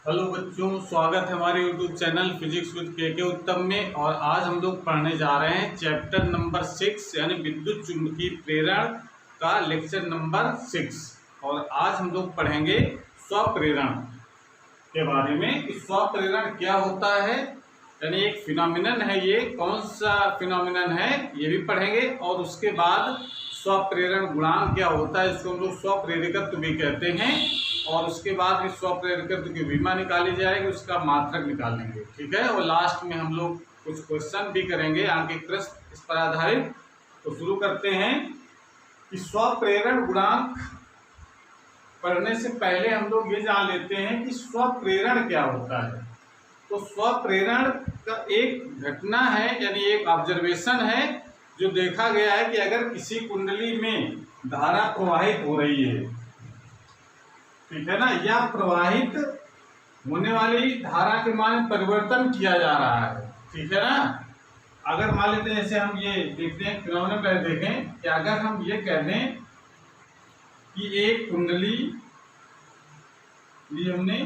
Hello बच्चों, स्वागत है हमारे YouTube चैनल फिजिक्स विद के उत्तम में। और आज हम लोग पढ़ने जा रहे हैं चैप्टर नंबर 6 यानी विद्युत चुंबकीय प्रेरण का लेक्चर नंबर 6। और आज हम लोग पढ़ेंगे स्वप्रेरण के बारे में कि स्वप्रेरण क्या होता है, यानी एक फिनोमिनन है। ये कौन सा फिनोमिनन है ये भी पढ़ेंगे। और उसके बाद स्वप्रेरण गुणांक क्या होता है, इसको हम लोग स्वप्रेरकत्व भी कहते हैं। और उसके बाद भी स्वप्रेरकत्व की विमा निकाली जाएगी, उसका मात्रक निकालेंगे, ठीक है। और लास्ट में हम लोग कुछ क्वेश्चन भी करेंगे आंकिक प्रश्न इस पर आधारित। तो शुरू करते हैं कि स्वप्रेरण गुणांक पढ़ने से पहले हम लोग ये जान लेते हैं कि स्वप्रेरण क्या होता है। तो स्वप्रेरण का एक घटना है, यानी एक ऑब्जर्वेशन है जो देखा गया है कि अगर किसी कुंडली में धारा प्रवाहित हो रही है, ठीक है ना, या प्रवाहित होने वाली धारा के मान में परिवर्तन किया जा रहा है, ठीक है ना। अगर मान लेते हैं, जैसे हम ये देखते हैं फिनोमेनन पहले देखें कि अगर हम ये कह दें कि एक कुंडली ली हमने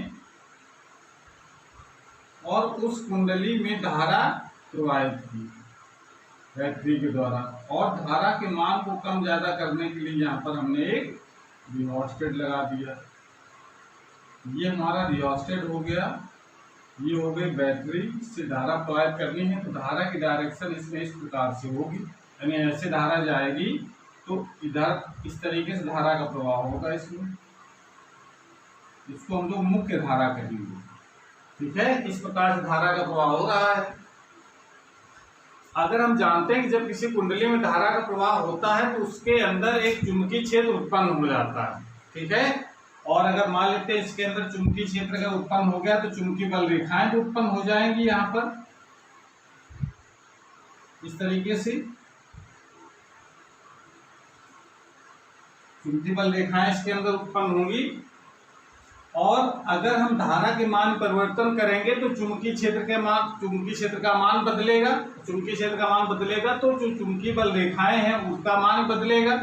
और उस कुंडली में धारा प्रवाहित की बैटरी के द्वारा, और धारा के मान को कम ज्यादा करने के लिए यहाँ पर हमने एक रियोस्टेट लगा दिया। ये हमारा रियोस्टेट हो गया, ये हो गई बैटरी। इससे धारा प्रवाहित करनी है तो धारा की डायरेक्शन इसमें इस प्रकार से होगी, यानी ऐसे धारा जाएगी तो इधर इस तरीके से धारा का प्रवाह होगा इसमें। इसको हम लोग मुख्य धारा कहेंगे, ठीक है। इस प्रकार से धारा का प्रवाह हो रहा है। अगर हम जानते हैं कि जब किसी कुंडली में धारा का प्रवाह होता है तो उसके अंदर एक चुंबकीय क्षेत्र उत्पन्न हो जाता है, ठीक है। और अगर मान लेते हैं इसके अंदर चुंबकीय क्षेत्र अगर उत्पन्न हो गया तो चुंबकीय बल रेखाएं भी उत्पन्न हो जाएंगी यहाँ पर इस तरीके से। चुंबकीय बल रेखाएं इसके अंदर उत्पन्न होंगी। और अगर हम धारा के मान परिवर्तन करेंगे तो चुंबकीय क्षेत्र का मान बदलेगा। चुंबकीय क्षेत्र का मान बदलेगा तो जो चुंबकीय बल रेखाएं हैं उसका मान बदलेगा,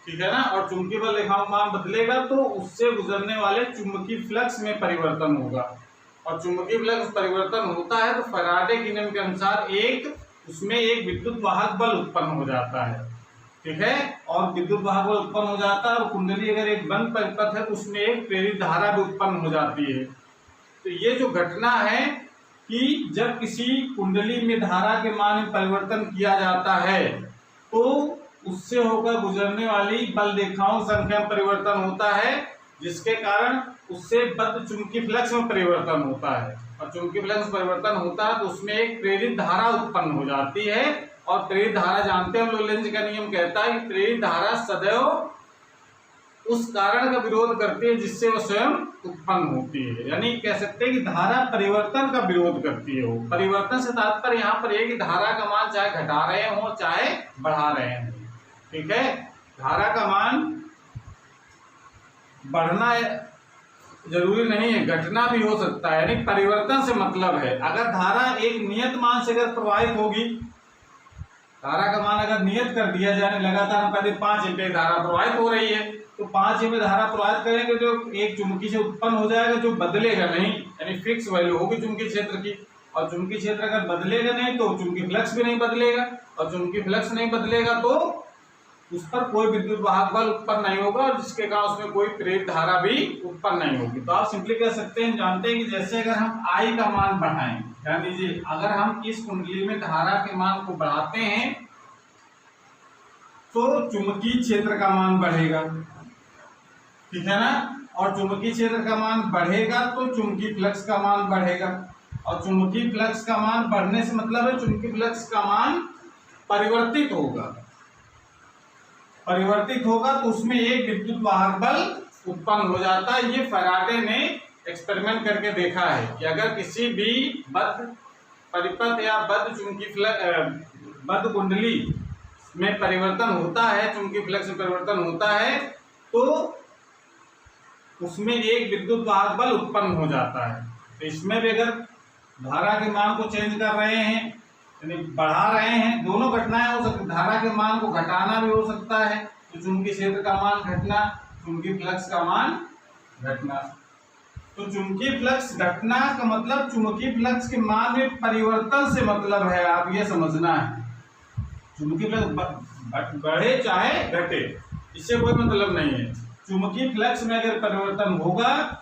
ठीक है ना। और चुंबकीय बल रेखाओं का मान बदलेगा तो उससे गुजरने वाले चुंबकीय फ्लक्स में परिवर्तन होगा। और चुंबकीय फ्लक्स परिवर्तन होता है तो फैराडे के नियम के अनुसार उसमें एक विद्युत वाहक बल उत्पन्न हो जाता है, ठीक है। और विद्युत वाहक बल उत्पन्न हो जाता है और कुंडली अगर एक बंद परिपथ है तो उसमें एक प्रेरित धारा भी उत्पन्न हो जाती है। तो ये जो घटना है कि जब किसी कुंडली में धारा के मान में परिवर्तन किया जाता है तो उससे होकर गुजरने वाली बल रेखाओं संख्या में परिवर्तन होता है, जिसके कारण उससे बद्ध चुंबकीय फ्लक्स में परिवर्तन होता है। और चुंबकीय फ्लक्स में परिवर्तन होता है तो उसमें एक प्रेरित धारा उत्पन्न हो जाती है। और प्रेरित धारा जानते हैं हम लोग, लेंज का नियम कहता है कि प्रेरित धारा सदैव उस कारण का विरोध करती है जिससे वह स्वयं उत्पन्न होती है। यानी कह सकते हैं कि धारा परिवर्तन का विरोध करती है। वो परिवर्तन से तात्पर्य यहाँ पर है कि धारा का मान चाहे घटा रहे हो चाहे बढ़ा रहे हैं, ठीक है। धारा का मान बढ़ना जरूरी नहीं है, घटना भी हो सकता है, यानी परिवर्तन से मतलब है। अगर धारा एक नियत मान से अगर प्रवाहित होगी, धारा का मान अगर नियत कर दिया जाए, लगातार हम कहते 5 एम्पीयर धारा प्रवाहित हो रही है तो 5 एम्पीयर धारा प्रवाहित करेंगे तो एक चुंबकीय से उत्पन्न हो जाएगा जो बदलेगा नहीं, यानी फिक्स वैल्यू होगी चुंबकीय क्षेत्र की। और चुंबकीय क्षेत्र अगर बदलेगा नहीं तो चुंबकीय फ्लक्स भी नहीं बदलेगा, और चुंबकीय फ्लक्स नहीं बदलेगा तो उस पर कोई विद्युत वाहक बल उत्पन्न नहीं होगा, और जिसके कारण उसमें कोई प्रेरित धारा भी उत्पन्न नहीं होगी। तो आप सिंपली कह सकते हैं, जानते हैं कि जैसे अगर हम I का मान बढ़ाएं, ध्यान दीजिए, अगर हम इस कुंडली में धारा के मान को बढ़ाते हैं तो चुंबकीय क्षेत्र का मान बढ़ेगा, ठीक है ना। और चुंबकीय क्षेत्र का मान बढ़ेगा तो चुंबकीय फ्लक्स का मान बढ़ेगा। और चुंबकीय फ्लक्स का मान बढ़ने से मतलब है चुंबकीय फ्लक्स का मान परिवर्तित होगा तो उसमें एक विद्युत वाहक बल उत्पन्न हो जाता है। ये फैराडे ने एक्सपेरिमेंट करके देखा है कि अगर किसी भी बद्ध परिपथ या बद्ध कुंडली में परिवर्तन होता है, चुंबकीय फ्लक्स में परिवर्तन होता है तो उसमें एक विद्युत वाहक बल उत्पन्न हो जाता है। तो इसमें भी अगर धारा के मान को चेंज कर रहे हैं यानी बढ़ा रहे हैं, दोनों घटनाएं हो सकती। धारा के मान को घटाना भी हो सकता है तो चुंबकीय क्षेत्र का मान घटना, चुंबकीय फ्लक्स का मान घटना। तो चुंबकीय फ्लक्स घटना का मतलब चुंबकीय फ्लक्स के मान में परिवर्तन से मतलब है, आप ये समझना है। चुंबकीय फ्लक्स बढ़े चाहे घटे, इससे कोई मतलब नहीं है। चुंबकीय फ्लक्स में अगर परिवर्तन होगा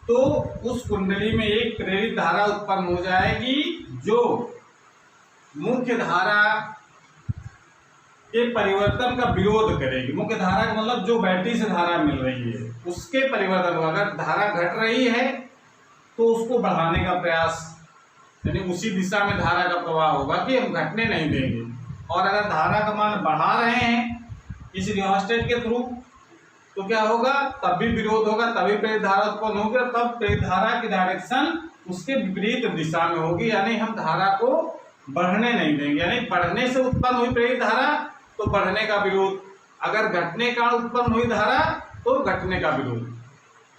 तो उस कुंडली में एक प्रेरित धारा उत्पन्न हो जाएगी जो मुख्य धारा के परिवर्तन का विरोध करेगी। मुख्य धारा का मतलब जो बैटरी से धारा मिल रही है उसके परिवर्तन को, अगर धारा घट रही है तो उसको बढ़ाने का प्रयास, यानी उसी दिशा में धारा का प्रवाह होगा कि हम घटने नहीं देंगे। और अगर धारा का मान बढ़ा रहे हैं इस रिओस्टेट के थ्रू तो क्या होगा, तब भी विरोध होगा, तभी प्रेरित धारा उत्पन्न होगी, और तब प्रेरित धारा की डायरेक्शन उसके विपरीत दिशा में होगी, यानी हम धारा को बढ़ने नहीं देंगे। यानी बढ़ने से उत्पन्न हुई प्रेरित धारा तो बढ़ने का विरोध, अगर घटने का उत्पन्न हुई धारा तो घटने का विरोध,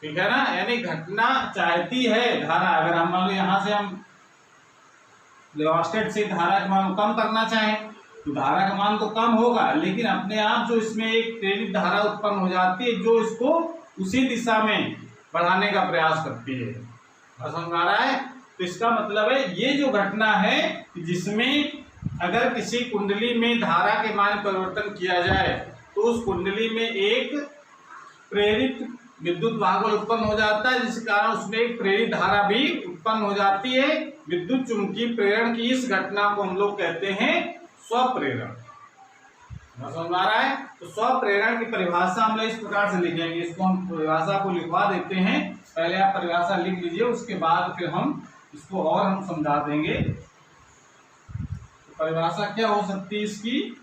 ठीक है ना। यानी घटना चाहती है धारा, अगर हम मान लो यहाँ से हम रिओस्टेट से धारा का मान कम करना चाहें तो धारा का मान तो कम होगा, लेकिन अपने आप जो इसमें एक प्रेरित धारा उत्पन्न हो जाती है जो इसको उसी दिशा में बढ़ाने का प्रयास करती है। समझ आ रहा है। तो इसका मतलब है ये जो घटना है जिसमें अगर किसी कुंडली में धारा के मान परिवर्तन किया जाए तो उस कुंडली में एक प्रेरित विद्युत भागवल उत्पन्न हो जाता है, जिस कारण उसमें एक प्रेरित धारा भी उत्पन्न हो जाती है। विद्युत चुंबकीय प्रेरण की इस घटना को हम लोग कहते हैं स्वप्रेरण। समझ आ रहा है। तो स्वप्रेरण की परिभाषा हम लोग इस प्रकार से लिखेंगे, इसको हम परिभाषा को लिखवा देते हैं। पहले आप परिभाषा लिख लीजिए, उसके बाद फिर हम इसको और हम समझा देंगे। तो परिभाषा क्या हो सकती है इसकी,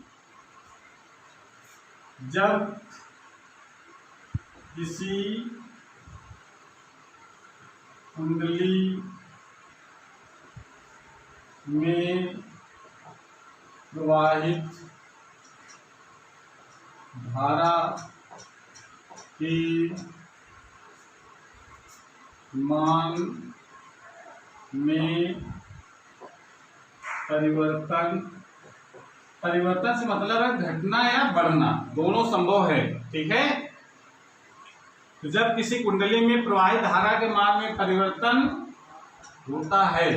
जब किसी कुंडली में प्रवाहित धारा के मान में परिवर्तन से मतलब है घटना या बढ़ना, दोनों संभव है, ठीक है। तो जब किसी कुंडली में प्रवाहित धारा के मान में परिवर्तन होता है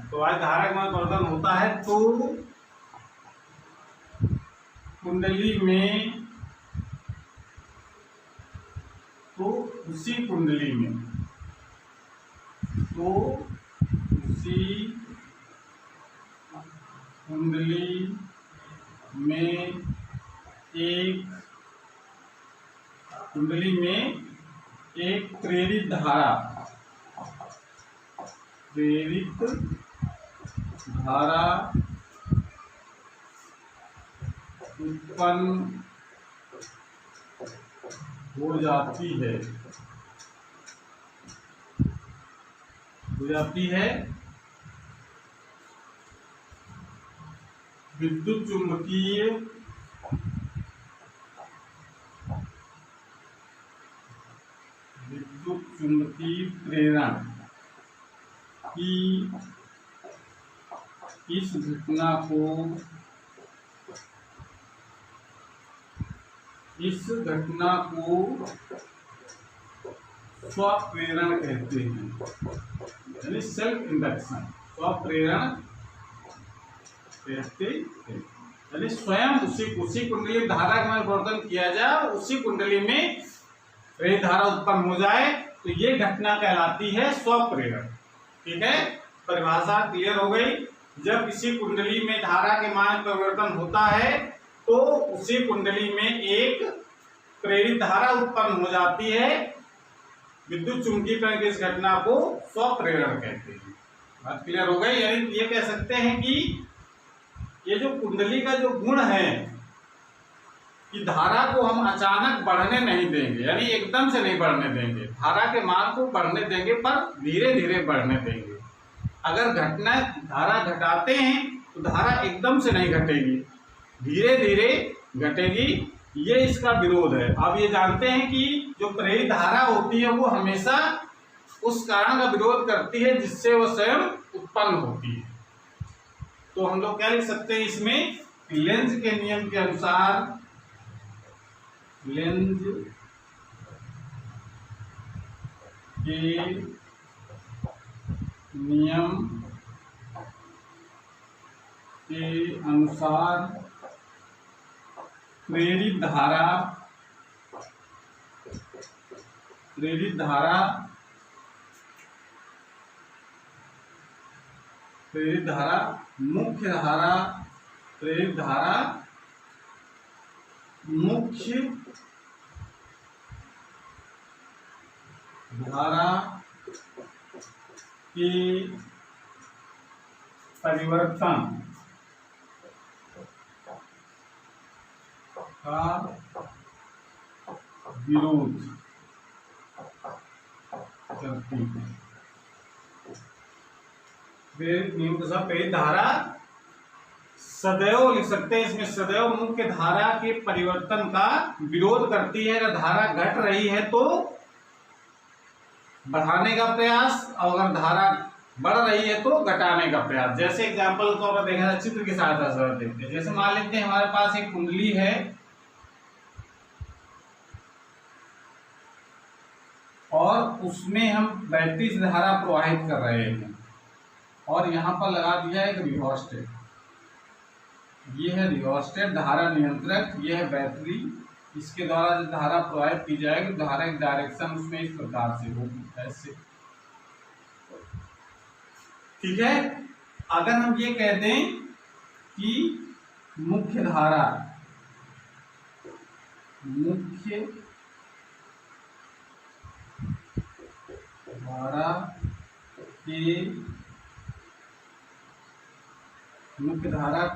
प्रवाहित धारा के मान में परिवर्तन होता है तो कुंडली में, तो उसी कुंडली में एक प्रेरित धारा उत्पन्न हो जाती है विद्युत चुंबकीय प्रेरण की इस घटना को स्वप्रेरण कहते हैं, यानी सेल्फ इंडक्शन। स्वप्रेरण कहते हैं यानी स्वयं उसी कुंडली में धारा का परिवर्तन किया जाए, उसी कुंडली में प्रेरित धारा उत्पन्न हो जाए, तो ये घटना कहलाती है स्वप्रेरण, ठीक है। परिभाषा क्लियर हो गई। जब किसी कुंडली में धारा के मान परिवर्तन होता है तो उसी कुंडली में एक प्रेरित धारा उत्पन्न हो जाती है। विद्युत चुंबकीय प्रेरण की इस घटना को स्वप्रेरण कहते हैं। बात क्लियर हो गई। यानी ये कह सकते हैं कि ये जो कुंडली का जो गुण है कि धारा को हम अचानक बढ़ने नहीं देंगे, यानी एकदम से नहीं बढ़ने देंगे, धारा के मान को बढ़ने देंगे पर धीरे धीरे बढ़ने देंगे। अगर धारा घटाते हैं तो धारा एकदम से नहीं घटेगी, धीरे धीरे घटेगी, ये इसका विरोध है। अब ये जानते हैं कि जो प्रेरित धारा होती है वो हमेशा उस कारण का विरोध करती है जिससे वो स्वयं उत्पन्न होती है। तो हम लोग क्या लिख सकते हैं इसमें लेंज के नियम के अनुसार, लेंज के नियम के अनुसार प्रेरित धारा मुख्य धारा के परिवर्तन का विरोध करती है। नियम के साथ प्रेरित धारा सदैव लिख सकते हैं, इसमें सदैव मुख्य धारा के परिवर्तन का विरोध करती है। अगर धारा घट रही है तो बढ़ाने का प्रयास, और अगर धारा बढ़ रही है तो घटाने का प्रयास। जैसे एग्जांपल तौर पर देखा जाए, चित्र की सहायता से देखते हैं। जैसे मान लेते हैं हमारे पास एक कुंडली है और उसमें हम बैटरी से धारा प्रवाहित कर रहे हैं और यहाँ पर लगा दिया एक रिओस्टेट। ये है रिओस्टेट, धारा नियंत्रक, ये है बैटरी। इसके द्वारा जो धारा प्रवाहित की जाएगी, धारा की डायरेक्शन उसमें इस प्रकार से होगी, ऐसे। ठीक है। अगर हम ये कह दें कि मुख्य धारा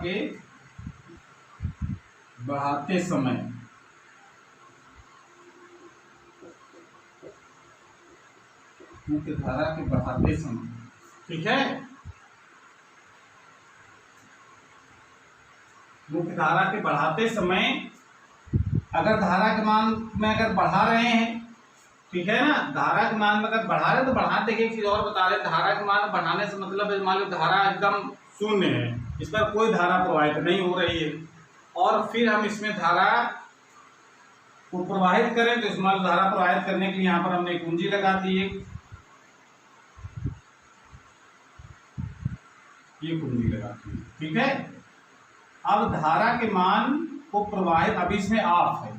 के बढ़ाते समय ठीक है, मुख्य धारा के बढ़ाते समय अगर धारा के मान में अगर बढ़ा रहे हैं, ठीक है ना, धारा के मान में अगर बढ़ा रहे हैं तो बढ़ाते एक चीज और बता रहे, धारा के मान बढ़ाने से मतलब मान लो धारा एकदम शून्य है, इस पर कोई धारा प्रवाहित नहीं हो रही है, और फिर हम इसमें धारा को प्रवाहित करें तो इसमें धारा प्रवाहित करने के लिए यहाँ पर हमने एक कुंजी लगा दी है, ये कुंजी लगा दी, ठीक है। अब धारा के मान को प्रवाहित, अभी इसमें ऑफ है,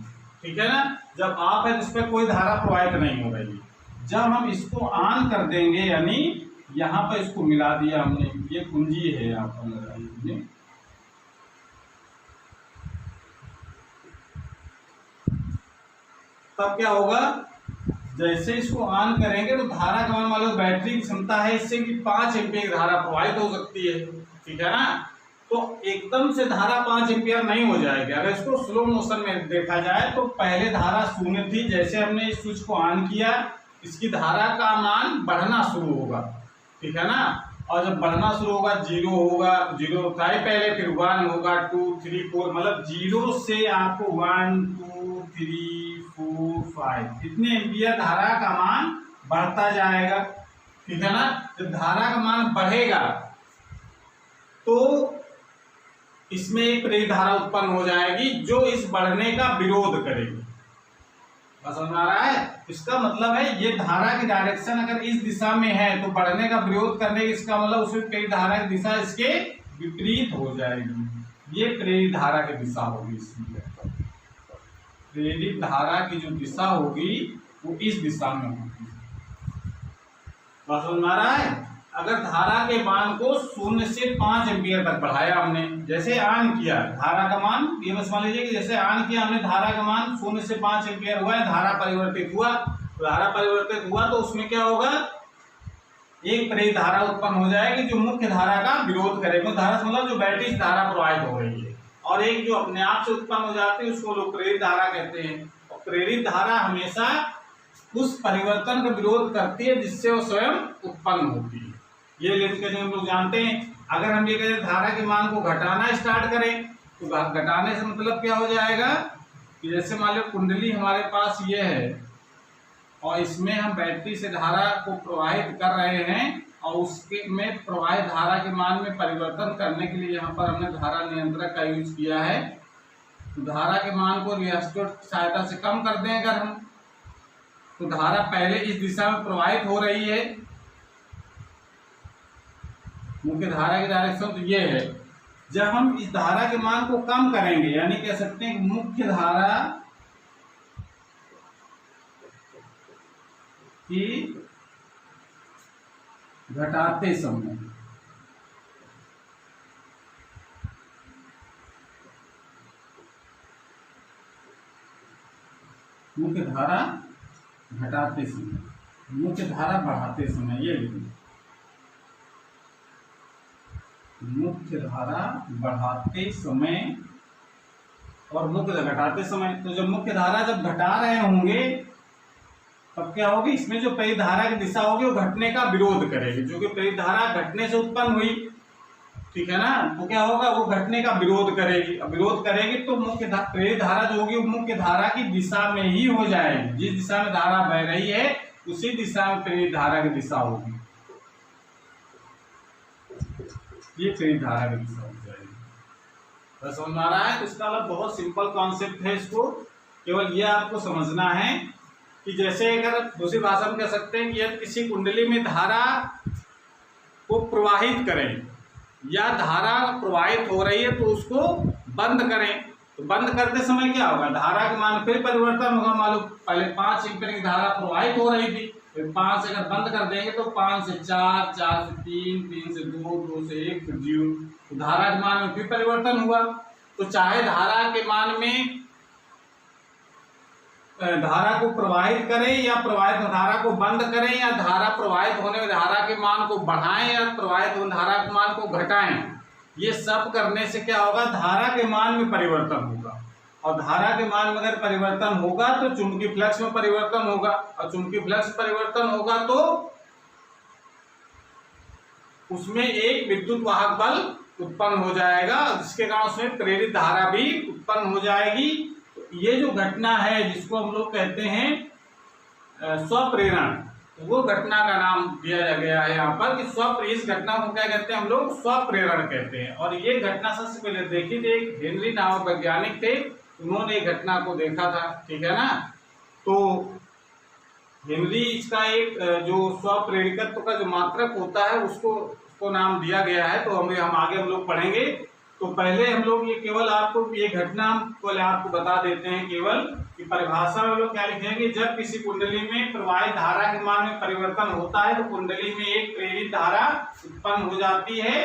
ठीक है ना, जब ऑफ है तो इस पर कोई धारा प्रवाहित नहीं हो रही है। जब हम इसको ऑन कर देंगे, यानी यहाँ पर इसको मिला दिया हमने, ये कुंजी है यहाँ पर लगाई हमने, तब क्या होगा, जैसे इसको ऑन करेंगे तो धारा का मान लो बैटरी की क्षमता है इससे कि 5 एम्पीयर धारा प्रवाहित हो सकती है, ठीक है ना। तो एकदम से धारा 5 एम्पीयर नहीं हो जाएगी। अगर इसको स्लो मोशन में देखा जाए तो पहले धारा शून्य थी, जैसे हमने इस स्विच को ऑन किया इसकी धारा का मान बढ़ना शुरू होगा, ठीक है ना, और जब बढ़ना शुरू होगा 0 होगा, 0 था ही पहले, फिर 1 होगा, 2 3 4, मतलब 0 से आपको 1 2 3 4 5 इतने एम्पीयर धारा का मान बढ़ता जाएगा, ठीक है ना। जब धारा का मान बढ़ेगा तो इसमें एक प्रेरित धारा उत्पन्न हो जाएगी जो इस बढ़ने का विरोध करेगी। समझ आ रहा है? इसका मतलब है ये धारा की डायरेक्शन अगर इस दिशा में है तो बढ़ने का विरोध करने की, इसका मतलब उसमें प्रेरित धारा की दिशा इसके विपरीत हो जाएगी। ये प्रेरित धारा की दिशा होगी, इसमें प्रेरित धारा की जो दिशा होगी वो इस दिशा में होगी। बात समझ में आ रहा है? अगर धारा के मान को 0 से 5 एम्पीयर तक बढ़ाया हमने, जैसे ऑन किया धारा का मान, ये बस मान लीजिए कि जैसे ऑन किया हमने, धारा का मान 0 से 5 एम्पीयर हुआ है, धारा परिवर्तित हुआ, तो उसमें क्या होगा, एक प्रेरित धारा उत्पन्न हो जाएगी जो मुख्य धारा का विरोध करेगी। धारा मतलब जो बैटरी से धारा प्रवाहित हो रही है, और एक जो अपने आप से उत्पन्न हो जाती है उसको लोग प्रेरित धारा कहते हैं। और प्रेरित धारा हमेशा उस परिवर्तन का विरोध करती है जिससे वो स्वयं उत्पन्न होती है। ये लेंज का नियम लोग जानते हैं। अगर हम ये कहें धारा के मान को घटाना स्टार्ट करें तो घटाने से मतलब क्या हो जाएगा कि जैसे मान लो कुंडली हमारे पास ये है और इसमें हम बैटरी से धारा को प्रवाहित कर रहे हैं, और उसके में प्रवाहित धारा के मान में परिवर्तन करने के लिए यहाँ पर हमने धारा नियंत्रक का यूज किया है। तो धारा के मान को रियोस्टेट की सहायता से कम कर दें अगर हम, तो धारा पहले इस दिशा में प्रवाहित हो रही है, मुख्य धारा की डायरेक्शन तो ये है। जब हम इस धारा के मान को कम करेंगे, यानी कह सकते हैं कि मुख्य धारा की घटाते समय मुख्य धारा घटाते समय, मुख्य धारा बढ़ाते समय, ये लिखिए मुख्य धारा बढ़ाते समय और मुख्य घटाते समय। तो जब मुख्य धारा जब घटा रहे होंगे तब क्या होगी, इसमें जो प्रेरित धारा की दिशा होगी वो घटने का विरोध करेगी, जो कि प्रेरित धारा घटने से उत्पन्न हुई, ठीक है ना। तो क्या होगा, वो घटने का विरोध करेगी। अब विरोध करेगी तो मुख्य प्रेरित धारा जो होगी वो मुख्य धारा की दिशा में ही हो जाएगी। जिस दिशा में धारा बह रही है उसी दिशा में प्रेरित धारा की दिशा होगी, ये प्रेरित धारा की दिशा हो जाएगी। बस समझ में आ रहा है। तो इसका मतलब बहुत सिंपल कॉन्सेप्ट है, इसको केवल ये आपको समझना है कि जैसे अगर दूसरी भाषा में कह सकते हैं कि यदि किसी कुंडली में धारा को प्रवाहित करें या धारा प्रवाहित हो रही है तो उसको बंद करें, तो बंद करते समय क्या होगा, धारा के मान फिर परिवर्तन होगा। मालूम पहले 5 एम्पीयर की धारा प्रवाहित हो रही थी, फिर 5 से अगर बंद कर देंगे तो 5 से 4, 4 से 3, 3 से 2, 2 से 1, फिर 0, तो धारा के मान में फिर परिवर्तन हुआ। तो चाहे धारा के मान में धारा को प्रवाहित करें या प्रवाहित धारा को बंद करें, या धारा प्रवाहित होने में धारा के मान को बढ़ाएं या प्रवाहित होने धारा के मान को घटाएं, ये सब करने से क्या होगा, धारा के मान में परिवर्तन होगा। और धारा के मान में अगर परिवर्तन होगा तो चुंबकीय फ्लक्स में परिवर्तन होगा, और चुंबकीय फ्लक्स परिवर्तन होगा तो उसमें एक विद्युत वाहक बल उत्पन्न हो जाएगा, जिसके कारण उसमें प्रेरित धारा भी उत्पन्न हो जाएगी। ये जो घटना है जिसको हम लोग कहते हैं स्वप्रेरण, तो वो घटना का नाम दिया गया है यहाँ पर कि इस घटना को क्या कहते हैं, हम लोग स्वप्रेरण कहते हैं। और ये घटना सबसे पहले देखी थी, एक हेनरी नामक वैज्ञानिक थे, उन्होंने एक घटना को देखा था, ठीक है ना। तो हेनरी इसका एक जो स्वप्रेरिकत्व का जो मात्रक होता है उसको नाम दिया गया है। तो हम आगे हम लोग पढ़ेंगे। तो पहले हम लोग ये केवल आपको ये घटना पहले आपको बता देते हैं केवल कि परिभाषा में हम लोग क्या लिखेंगे, जब किसी कुंडली में प्रवाहित धारा के मान में परिवर्तन होता है तो कुंडली में एक प्रेरित धारा उत्पन्न हो जाती है।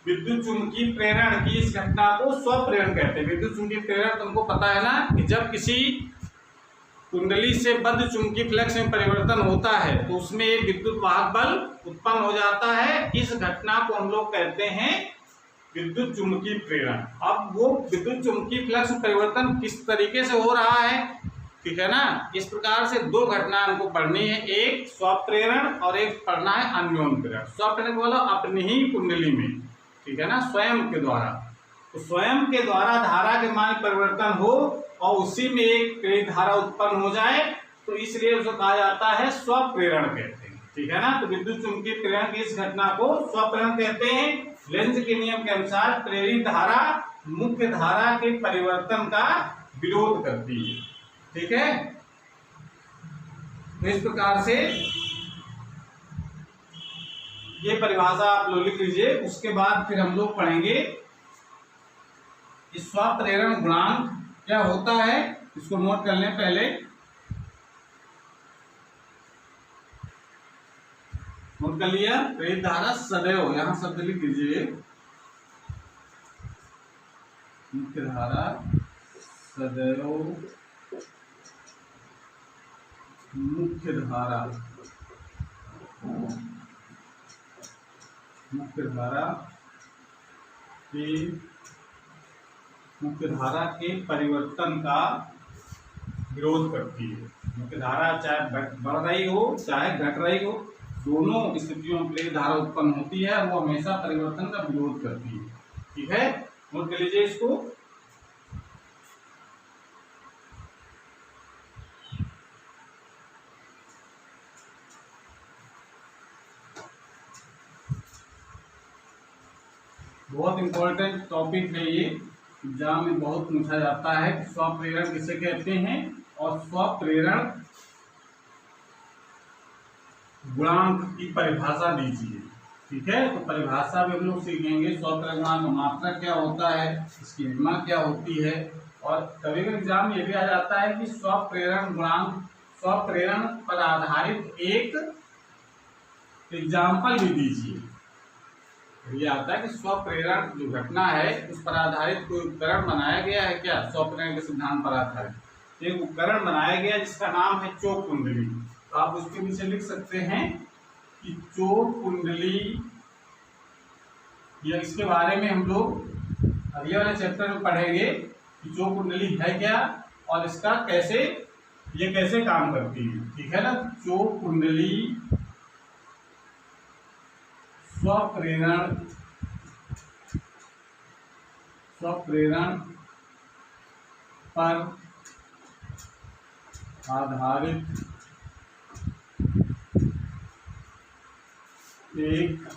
विद्युत चुंबकीय प्रेरण की इस घटना को स्वप्रेरण कहते हैं। विद्युत चुंबकीय प्रेरण तुमको पता है ना कि जब किसी कुंडली से बद्ध चुंबकीय फ्लक्स में परिवर्तन होता है तो उसमें एक विद्युत वाहक बल उत्पन्न हो जाता है। इस घटना को हम लोग कहते हैं विद्युत चुंबकीय प्रेरण। अब वो विद्युत चुंबकीय फ्लक्स में परिवर्तन किस तरीके से हो रहा है, ठीक है ना। इस प्रकार से दो घटना हमको पढ़नी है, एक स्वप्रेरण और एक पढ़ना है अन्योन प्रेरण। स्वप्रेरण बोलो अपनी ही कुंडली में, ठीक है ना, स्वयं के द्वारा। तो स्वयं के द्वारा धारा के मान परिवर्तन हो और उसी में एक प्रेरित धारा उत्पन्न हो जाए, तो इसलिए उसको कहा जाता है स्वप्रेरण कहते हैं, ठीक है ना। तो विद्युत चुंबकीय प्रेरण की इस घटना को स्वप्रेरण कहते हैं। लेंज के नियम के अनुसार प्रेरित धारा मुख्य धारा के परिवर्तन का विरोध करती है, ठीक है। तो इस प्रकार से ये परिभाषा आप लोग लिख लीजिए। उसके बाद फिर हम लोग पढ़ेंगे स्वप्रेरण गुणांक क्या होता है, इसको नोट कर लें पहले। नोट कर लिया, प्रेरित धारा सदैव, यहां शब्द लिख दीजिए, मुख्य धारा सदैव मुख्य धारा के परिवर्तन का विरोध करती है। मुख्य धारा चाहे बढ़ रही हो चाहे घट रही हो, दोनों स्थितियों में प्रेरित धारा उत्पन्न होती है और वो हमेशा परिवर्तन का विरोध करती है, ठीक है। नोट कर लीजिए इसको। बहुत इंपॉर्टेंट टॉपिक है ये, एग्जाम में बहुत पूछा जाता है कि स्वप्रेरण किसे कहते हैं और स्वप्रेरण गुणांक की परिभाषा दीजिए। ठीक है, तो परिभाषा भी हम लोग सीखेंगे। स्वप्रेरण गुणांक का मात्रक क्या होता है, इसकी सीमा क्या होती है, और कभी कभी एग्जाम ये भी आ जाता है कि स्वप्रेरण गुणांक, स्वप्रेरण पर आधारित एक एग्जाम्पल भी दीजिए। ये आता है कि स्वप्रेरण जो घटना है उस पर आधारित कोई उपकरण बनाया गया है क्या, स्वप्रेरण के सिद्धांत पर आधारित एक उपकरण बनाया गया जिसका नाम है चोक कुंडली। तो आप उसके नीचे लिख सकते हैं कि चोक कुंडली, या इसके बारे में हम लोग अगले वाले चैप्टर में पढ़ेंगे कि चोक कुंडली है क्या और इसका कैसे, ये कैसे काम करती है। ठीक है ना, चोक कुंडली स्वप्रेरण पर आधारित एक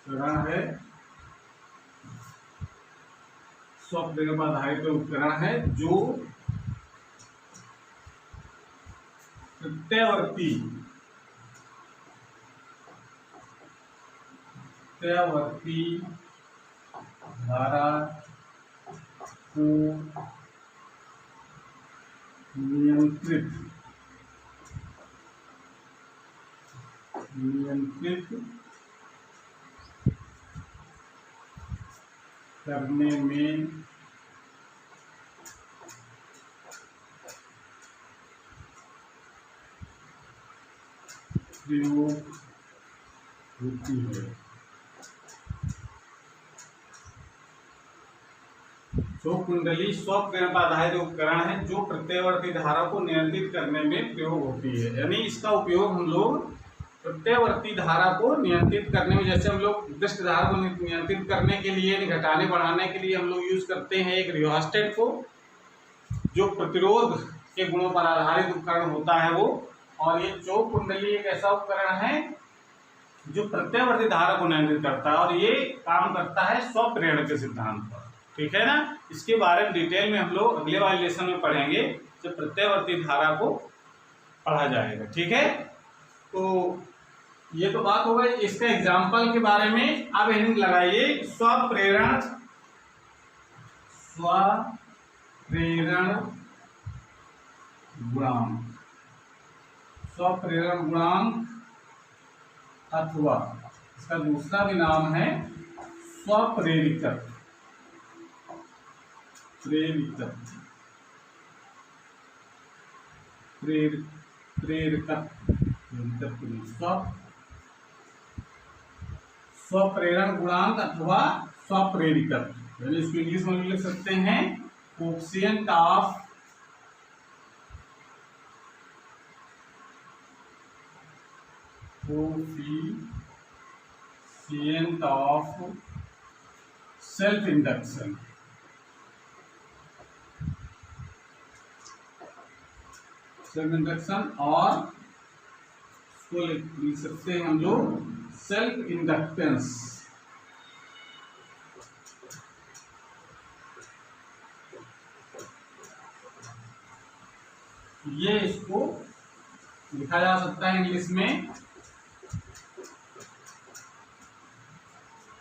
उपकरण है, स्वप्रेरण पर आधारित उपकरण है जो प्रत्यावर्ती धारा को नियंत्रित करने में प्रयोग होती है। चोक कुंडली स्वप्रेरण पर आधारित उपकरण है जो प्रत्यावर्ती धारा को नियंत्रित करने में प्रयोग होती है। यानी इसका उपयोग हम लोग प्रत्यावर्ती धारा को नियंत्रित करने में, जैसे हम लोग दृष्ट धारा को नियंत्रित करने के लिए, घटाने बढ़ाने के लिए हम लोग यूज करते हैं एक रियोस्टेट को, जो प्रतिरोध के गुणों पर आधारित उपकरण होता है वो। और ये चोक कुंडली एक ऐसा उपकरण है जो प्रत्यावर्ती धारा को नियंत्रित करता है और ये काम करता है स्वप्रेरण के सिद्धांत पर। ठीक है ना, इसके बारे में डिटेल में हम लोग अगले वाले लेसन में पढ़ेंगे जब प्रत्यावर्ती धारा को पढ़ा जाएगा। ठीक है, तो ये तो बात हो गई इसका एग्जाम्पल के बारे में। अब हेडिंग लगाइए स्वप्रेरण गुणांक, स्वप्रेरण गुणांक अथवा इसका दूसरा भी नाम है स्वप्रेरिकत्व। स्वप्रेरण गुणांक अथवा स्वप्रेरिकत्व, यानी इसको इंग्लिश में लिख सकते हैं कोएफिशिएंट ऑफ सेल्फ इंडक्शन। और इसको लिख सकते हैं हम लोग सेल्फ इंडक्टेंस। ये इसको लिखा जा सकता है इंग्लिश में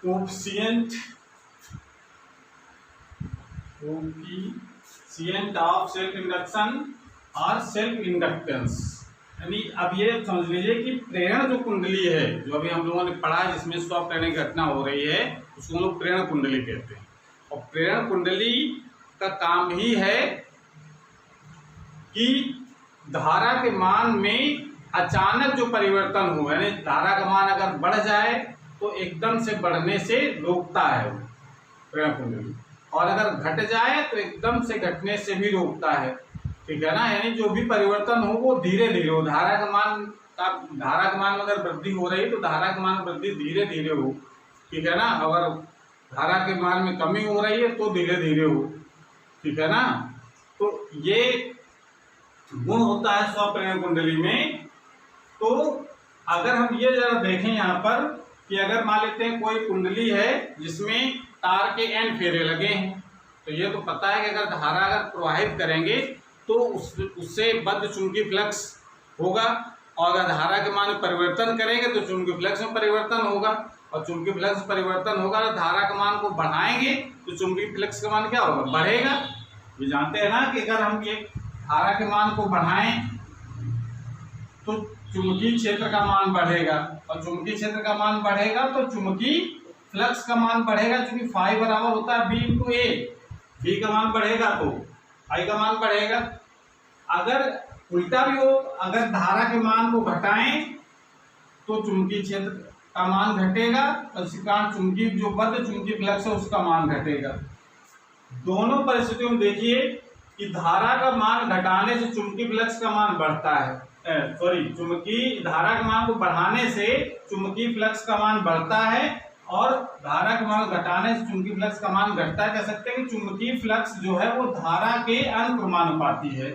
कोएफिशिएंट ऑफ सेल्फ इंडक्शन और सेल्फ इंडक्टेंस। यानी अब ये समझ लीजिए कि प्रेरण जो कुंडली है, जो अभी हम लोगों ने पढ़ा जिसमें स्वप्रेरण घटना हो रही है, उसको हम लोग प्रेरण कुंडली कहते हैं। और प्रेरण कुंडली का काम ही है कि धारा के मान में अचानक जो परिवर्तन हो, यानी धारा का मान अगर बढ़ जाए तो एकदम से बढ़ने से रोकता है प्रेरण कुंडली, और अगर घट जाए तो एकदम से घटने से भी रोकता है। ठीक है ना, यानी जो भी परिवर्तन हो वो धीरे धीरे हो। धारा का मान में अगर वृद्धि हो रही तो धारा का मान वृद्धि धीरे धीरे हो। ठीक है ना, अगर धारा के मान में कमी हो रही है तो धीरे धीरे हो। ठीक है ना, तो ये गुण होता है स्वप्रेरण कुंडली में। तो अगर हम ये जरा देखें यहाँ पर कि अगर मान लेते हैं कोई कुंडली है जिसमें तार के n फेरे लगे हैं, तो ये तो पता है कि अगर धारा अगर प्रवाहित करेंगे तो उससे बद्ध चुंबकीय फ्लक्स होगा, और अगर धारा के मान में परिवर्तन करेंगे तो चुंबकीय फ्लक्स में परिवर्तन होगा, और चुंबकीय फ्लक्स परिवर्तन होगा तो धारा का मान को बढ़ाएंगे तो चुंबकीय फ्लक्स का मान क्या होगा, बढ़ेगा। ये जानते हैं ना कि अगर हम ये धारा के मान को बढ़ाएं तो चुंबकीय क्षेत्र का मान बढ़ेगा, और चुंबकीय क्षेत्र का मान बढ़ेगा तो चुंबकीय फ्लक्स का मान बढ़ेगा, क्योंकि फाई बराबर होता है बी इंटू ए। बी का मान बढ़ेगा तो आई का मान बढ़ेगा। अगर उल्टा भी हो, अगर धारा के मान को घटाएं तो चुंबकीय क्षेत्र का मान घटेगा, और इसी कारण चुंबकीय जो बद्ध चुंबकीय फ्लक्स है उसका मान घटेगा। दोनों परिस्थितियों में देखिए कि धारा का मान घटाने से चुंबकीय फ्लक्स का मान बढ़ता है, चुंबकीय धारा के मान को बढ़ाने से चुंबकीय फ्लक्स का मान बढ़ता है, और धारा का मान घटाने से चुंबकीय फ्लक्स का मान घटता है। कह सकते हैं कि चुंबकीय फ्लक्स जो है वो धारा के अनुक्रमानुपाती है।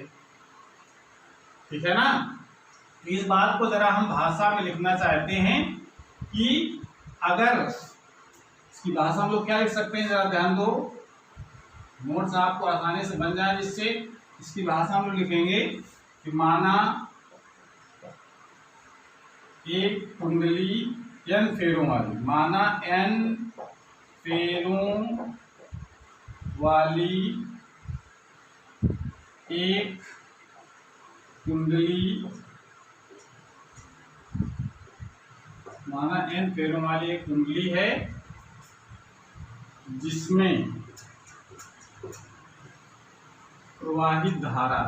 ठीक है ना। तो इस बात को जरा हम भाषा में लिखना चाहते हैं कि अगर इसकी भाषा हम लोग क्या लिख सकते हैं, जरा ध्यान दो, नोट्स आपको आसानी से बन जाए। जिससे इसकी भाषा हम लोग लिखेंगे कि माना एक कुंडली n फेरों वाली, माना n फेरों वाली एक कुंडली, माना n फेरों वाली एक कुंडली है जिसमें प्रवाहित धारा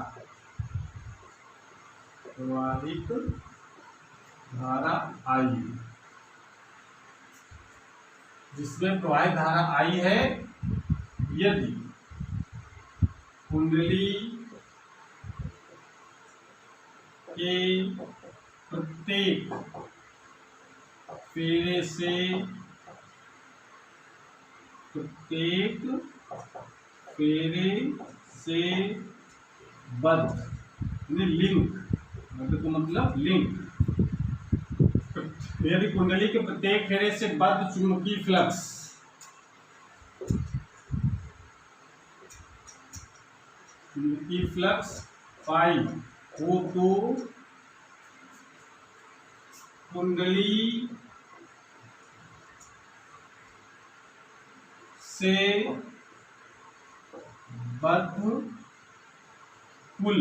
आई, जिसमें प्रवाहित धारा आई है। यदि कुंडली के प्रत्येक फेरे से बद्ध लिंक, मतलब लिंक, यदि कुंडली के प्रत्येक फेरे से बद्ध चुंबकीय फ्लक्स फाई हो तो कुंडली से बद्ध कुल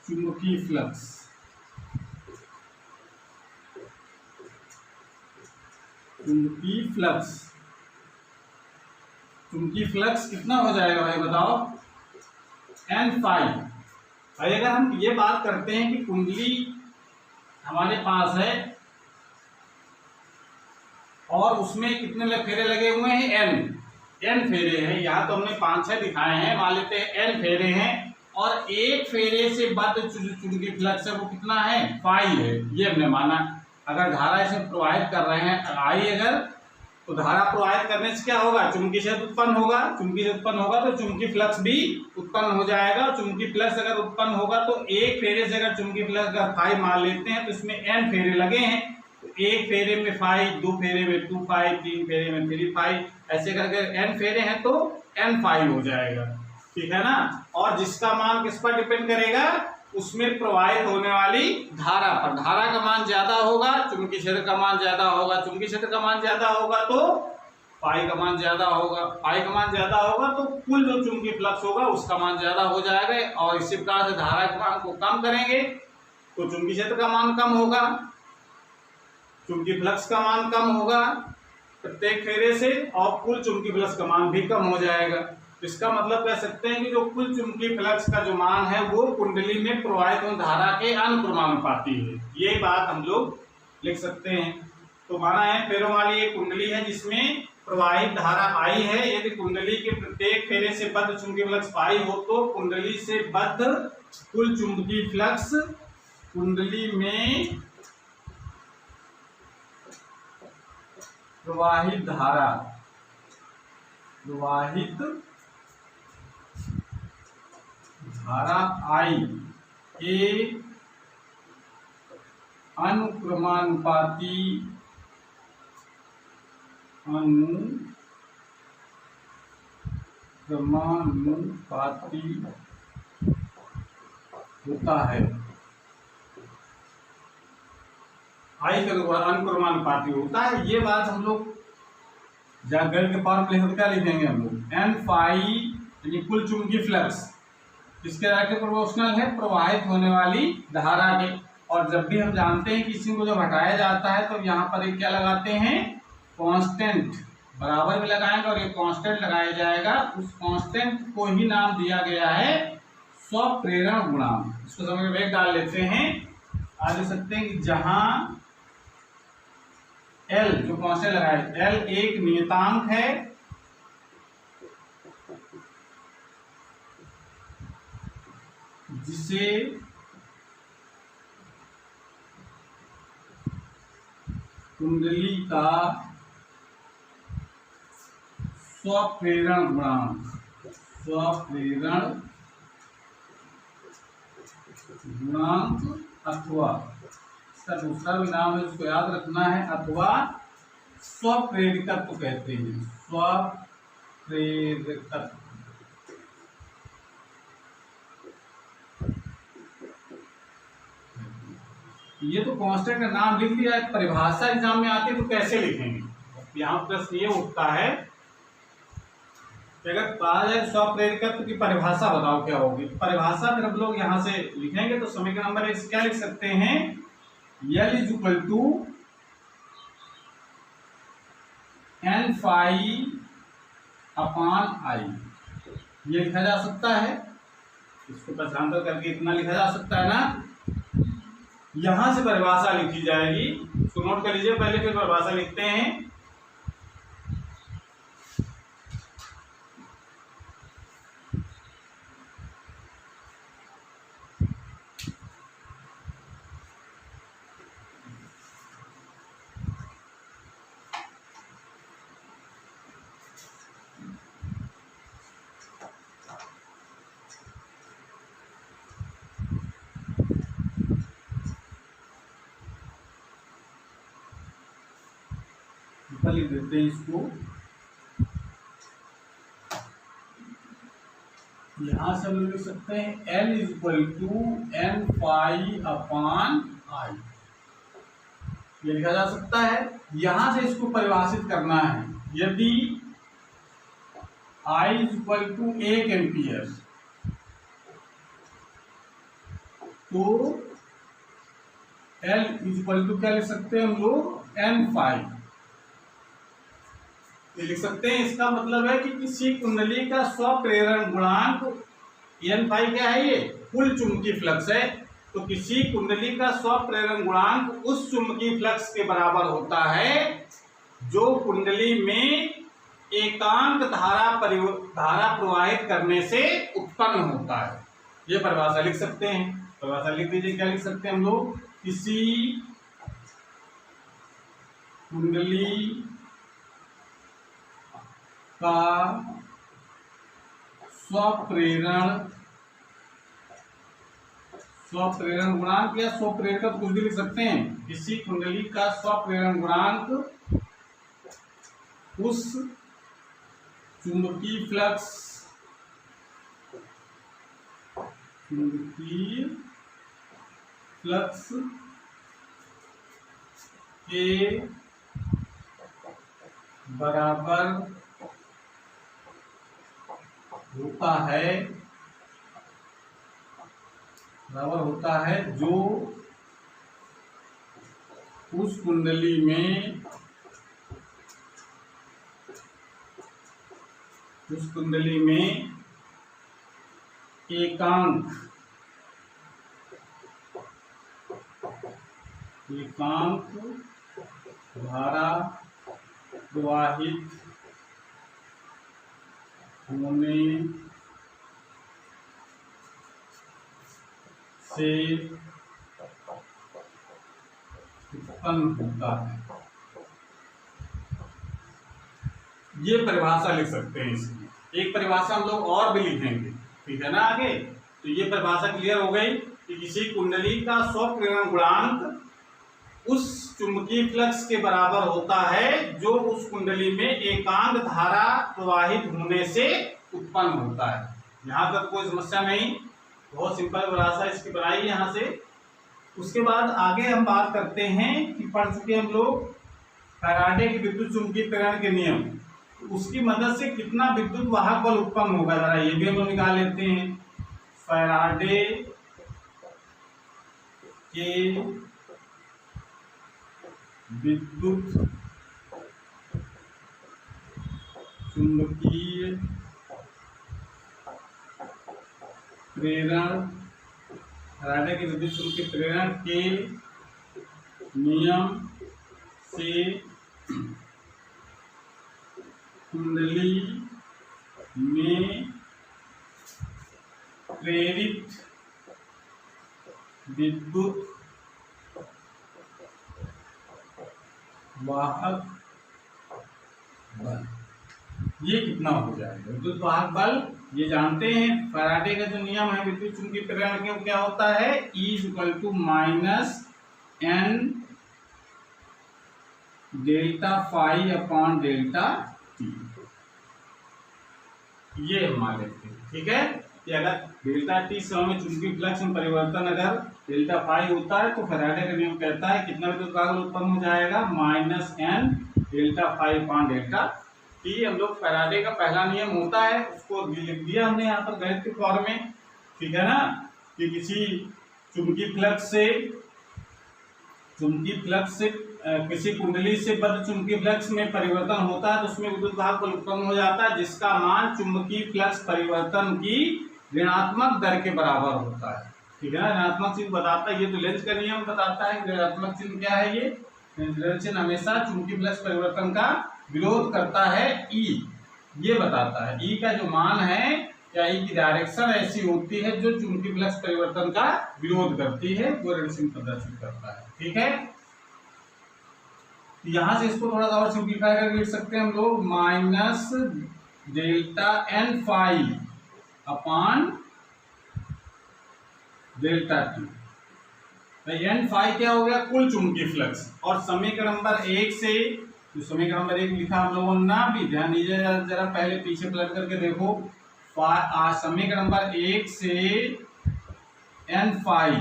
चुंबकीय फ्लक्स कितना हो जाएगा भाई बताओ, n फाई। भाई अगर हम ये बात करते हैं कि कुंडली हमारे पास है और उसमें कितने फेरे लगे हुए हैं, n फेरे हैं। यहाँ तो हमने 5-6 दिखाए हैं, मान लेते हैं n फेरे हैं, और एक फेरे से बद्ध चुंबकीय फ्लक्स है वो कितना है, फाई है। ये हमने माना। अगर धारा इसमें प्रवाहित कर रहे हैं आई, अगर तो धारा प्रवाहित करने से क्या होगा, चुंबकीय क्षेत्र उत्पन्न होगा। चुंबकीय क्षेत्र उत्पन्न होगा तो चुंबकीय फ्लक्स भी उत्पन्न हो जाएगा। चुंबकीय फ्लक्स अगर उत्पन्न होगा तो एक फेरे से अगर चुंबकीय फ्लक्स का फाई मान लेते हैं तो इसमें n फेरे लगे हैं, तो एक फेरे में फाई, 2 फेरे में 2 फाई, 3 फेरे में 3 फाई, ऐसे करके n फेरे हैं तो n फाई हो जाएगा। ठीक है ना। और जिसका मान किस पर डिपेंड करेगा, उसमें प्रवाहित होने वाली धारा पर। धारा का मान ज्यादा होगा, चुंबकीय क्षेत्र का मान ज्यादा होगा। चुंबकीय क्षेत्र का मान ज्यादा होगा तो पाई का मान ज्यादा होगा। पाई का मान ज्यादा होगा तो कुल जो चुंबकीय फ्लक्स होगा उसका मान ज्यादा हो जाएगा। और इसी प्रकार से धारा के मान को कम करेंगे तो चुंबकीय क्षेत्र का मान कम होगा, चुंबकीय फ्लक्स का मान कम होगा प्रत्येक फेरे से, और कुल चुंबकीय फ्लक्स का मान भी कम हो जाएगा। इसका मतलब कह सकते हैं कि जो कुल चुंबकीय फ्लक्स का जो मान है वो कुंडली में प्रवाहित होने धारा के अनुक्रमानुपाती है। ये बात हम लोग लिख सकते हैं। तो माना है फेरों वाली एक कुंडली है जिसमें प्रवाहित धारा आई है। यदि कुंडली के प्रत्येक फेरे से बद्ध चुंबकीय फ्लक्स पाई हो तो कुंडली से बद्ध कुल चुंबकीय फ्लक्स कुंडली में प्रवाहित धारा धारा I एक अनुक्रमानुपाती होता है। I का अनुक्रमानुपाती होता है। ये बात हम लोग गणित के फॉर्म लिखेंगे तो क्या लिखेंगे हम लोग, एन फाई यानी कुल चुंबकीय फ्लक्स किसके डायरेक्टली प्रोपोर्शनल है, प्रवाहित होने वाली धारा के। और जब भी हम जानते हैं कि इसी को जब हटाया जाता है तो यहाँ पर एक क्या लगाते हैं, कांस्टेंट, बराबर में लगाएंगे और ये कांस्टेंट लगाया जाएगा। उस कांस्टेंट को ही नाम दिया गया है स्वप्रेरण गुणांक। इसको समझ में एक डाल लेते हैं, आ दे सकते हैं कि जहां L जो कांस्टेंट लगाया, L एक नियतांक है जिसे कुंडली का स्वप्रेरण गुणांक अथवा इसका दूसरा भी नाम है उसको याद रखना है, अथवा स्वप्रेरकत्व कहते हैं, स्वप्रेरकत्व। ये तो कांस्टेंट का नाम लिख दिया है, परिभाषा एग्जाम में आती है तो कैसे लिखेंगे। यहाँ प्रश्न ये उठता है कि अगर कहा जाए स्वप्रेरकत्व की परिभाषा बताओ क्या होगी, परिभाषा फिर हम लोग यहाँ से लिखेंगे तो समीकरण नंबर 1 क्या लिख सकते हैं, L is equal to N phi upon I, ये लिखा जा सकता है। इसको पहचान करके इतना लिखा जा सकता है ना। यहां से परिभाषा लिखी जाएगी, इसको नोट कर लीजिए पहले, फिर परिभाषा लिखते हैं। लिख देते हैं इसको, यहां से हम लिख सकते हैं L is equal to N phi upon I, ये लिखा जा सकता है। यहां से इसको परिभाषित करना है, यदि I is equal to 1 ampere तो L इज इक्वल टू क्या लिख सकते हैं हम लोग, एन फाई, ये लिख सकते हैं। इसका मतलब है कि किसी कुंडली का स्वप्रेरण गुणांक एन फाई क्या है, ये कुल चुंबकीय फ्लक्स है, तो किसी कुंडली का स्वप्रेरण गुणांक उस चुंबकीय फ्लक्स के बराबर होता है जो कुंडली में एकांक धारा प्रवाहित करने से उत्पन्न होता है। ये परिभाषा लिख सकते हैं, परिभाषा लिख दीजिए। क्या लिख सकते हैं हम लोग, किसी कुंडली का स्वप्रेरण गुणांक या स्वप्रेरकत्व कुछ भी लिख सकते हैं। किसी कुंडली का स्वप्रेरण गुणांक उस चुंबकीय फ्लक्स के बराबर होता है जो उस कुंडली में एकांक धारा प्रवाहित होने से उत्पन्न होता है। ये परिभाषा लिख सकते हैं। इसमें एक परिभाषा हम लोग और भी लिखेंगे, ठीक है ना। आगे तो ये परिभाषा क्लियर हो गई कि किसी कुंडली का स्वप्रेरण गुणांक उस चुंबकीय फ्लक्स के बराबर होता है जो उस कुंडली में एकांक धारा प्रवाहित होने से उत्पन्न होता है। यहाँ तक कोई समस्या नहीं, बहुत सिंपल परिभाषा इसकी बनाई यहाँ से। उसके बाद आगे हम बात करते हैं कि पढ़ चुके हम लोग फैराडे के विद्युत चुंबकीय प्रेरण के नियम, उसकी मदद से कितना विद्युत वाहक बल उत्पन्न होगा, जरा ये भी हम लोग निकाल लेते हैं। फैराडे के विद्युत चुंबकीय प्रेरण, फैराडे के विद्युत चुंबकीय प्रेरण के नियम से कुंडली में प्रेरित विद्युत वाहक बल ये कितना हो जाएगा। विद्युत वाहक बल ये जानते हैं, फैराडे का जो नियम है विद्युत चुंबकीय प्रेरण के, वो क्या होता है, E=-N delta phi upon delta T. ये हम मान लेते हैं, ठीक है, कि अगर डेल्टा टी समय में चुंबकीय फ्लक्स में परिवर्तन अगर डेल्टा फाई होता है तो फैराडे का नियम कहता है कितना विद्युत वाहक बल उत्पन्न हो जाएगा, -N delta phi upon delta T. हम लोग फैराडे का पहला नियम होता है, उसको लिख दिया हमने यहाँ पर गणित के फॉर्म में, ठीक है ना, कि किसी चुंबकीय फ्लक्स से किसी कुंडली से बद्ध चुंबकीय फ्लक्स में परिवर्तन होता है तो उसमें विद्युत वाहक बल उत्पन्न हो जाता है जिसका मान चुंबकीय फ्लक्स परिवर्तन की ऋणात्मक दर के बराबर होता है, ठीक है ना। ऋणात्मक चिन्ह बताता है, ये तो लेंज का नियम बताता है। ऋणात्मक चिन्ह क्या है, ये ऋण चिन्ह हमेशा चुंबकीय फ्लक्स परिवर्तन का विरोध करता है, ई ये बताता है। ई का जो मान है या ई की डायरेक्शन ऐसी होती है जो चुंबकीय फ्लक्स परिवर्तन का विरोध करती है, वो ऋण चिन्ह प्रदर्शित करता है, ठीक है। यहां से इसको थोड़ा सा और सिंप्लीफाई करके लिख सकते हैं हम लोग, minus delta N phi upon delta T. N phi क्या हो गया, कुल चुंबकीय फ्लक्स, और समीकरण नंबर 1 से, तो समीकरण नंबर 1 लिखा हम लोगों ने ना, भी ध्यान दीजिए जरा पहले पीछे पलट करके देखो। समीकरण नंबर 1 से एन फाई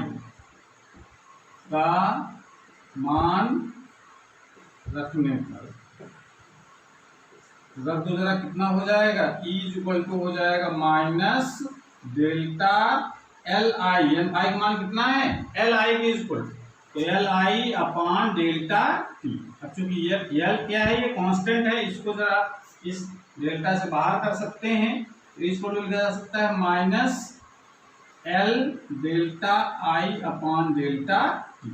का मान रखने पर रख दो, जरा कितना हो जाएगा, E= हो जाएगा minus delta L I, N I का मान कितना है, एल आई के इक्वल, तो L I upon delta T. अब चूंकि ये एल क्या है, ये कांस्टेंट है, इसको जरा इस डेल्टा से बाहर कर सकते हैं, तो इसको लिखा जा सकता है माइनस एल डेल्टा आई अपॉन डेल्टा टी।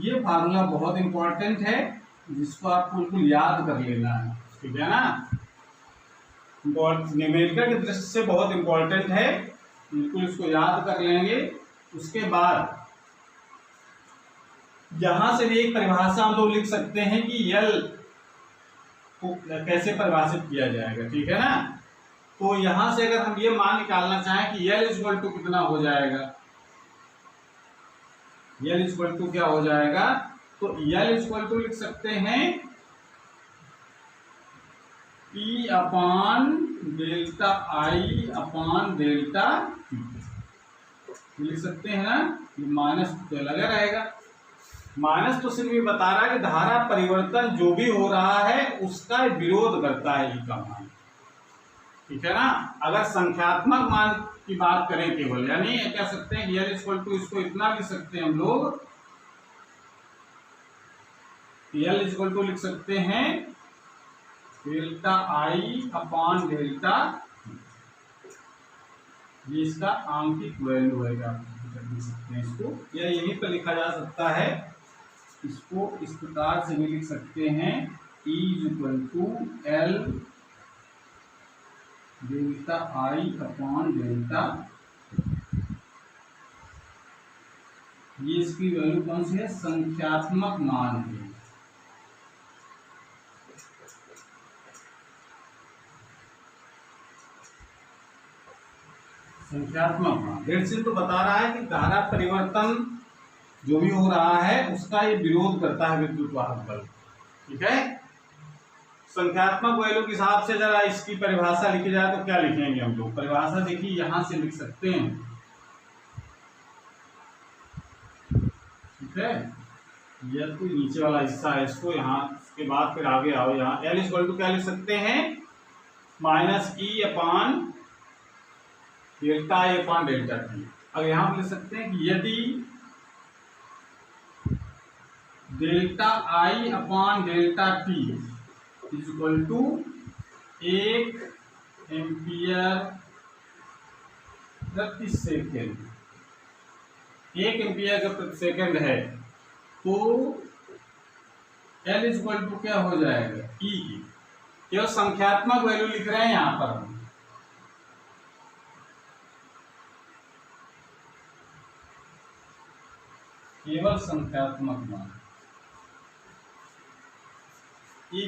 ये फार्मूला बहुत इंपॉर्टेंट है, जिसको आपको बिल्कुल याद कर लेना है, ठीक है ना, न्यूमेरिकल की दृष्टि से बहुत इंपॉर्टेंट है, बिल्कुल इसको याद कर लेंगे। उसके बाद यहां से भी एक परिभाषा हम लोग लिख सकते हैं कि यल को कैसे परिभाषित किया जाएगा, ठीक है ना। तो यहां से अगर हम ये मान निकालना चाहें कि यल इक्वल टू कितना हो जाएगा, यल इक्वल टू क्या हो जाएगा, तो यल इक्वल टू लिख सकते हैं P अपॉन डेल्टा आई अपॉन डेल्टा टी, लिख सकते हैं ना। माइनस तो लगा रहेगा, माइनस तो सिर्फ ये बता रहा है कि धारा परिवर्तन जो भी हो रहा है उसका विरोध करता है ई का मान, ठीक है ना। अगर संख्यात्मक मान की बात करें केवल, यानी कह सकते हैं यल इक्वल टू, इसको इतना लिख सकते हैं हम लोग, यल इक्वल टू लिख सकते हैं डेल्टा आई अपॉन डेल्टा, ये इसका आंकिक वैल्यू है, लिख सकते हैं इसको, या यहीं पर लिखा जा सकता है, इसको इस प्रकार से भी लिख सकते हैं, E=L डेल्टा आई अपॉन डेल्टा, ये इसकी वैल्यू कौन सी है, संख्यात्मक मान है। संख्यात्मक मान। डेड चिन्ह तो बता रहा है कि धारा परिवर्तन जो भी हो रहा है उसका ये विरोध करता है विद्युत वाहक बल। ठीक है, संख्यात्मक वैल्यू के हिसाब से जरा इसकी परिभाषा लिखी जाए तो क्या लिखेंगे हम लोग? परिभाषा देखिए यहां से लिख सकते हैं। ठीक है, यह तो नीचे वाला हिस्सा है, इसको यहाँ उसके बाद फिर आगे आओ। यहाँ एल इक्वल टू क्या लिख सकते हैं? Minus E upon delta A upon delta T. अब यहाँ लिख सकते हैं कि यदि delta I upon delta T is equal to 1 ampere प्रति सेकेंड, 1 एम्पियर प्रति सेकेंड है, तो L इज इक्वल टू क्या हो जाएगा? E की केवल संख्यात्मक वैल्यू लिख रहे हैं यहां पर हम। केवल संख्यात्मक मान, E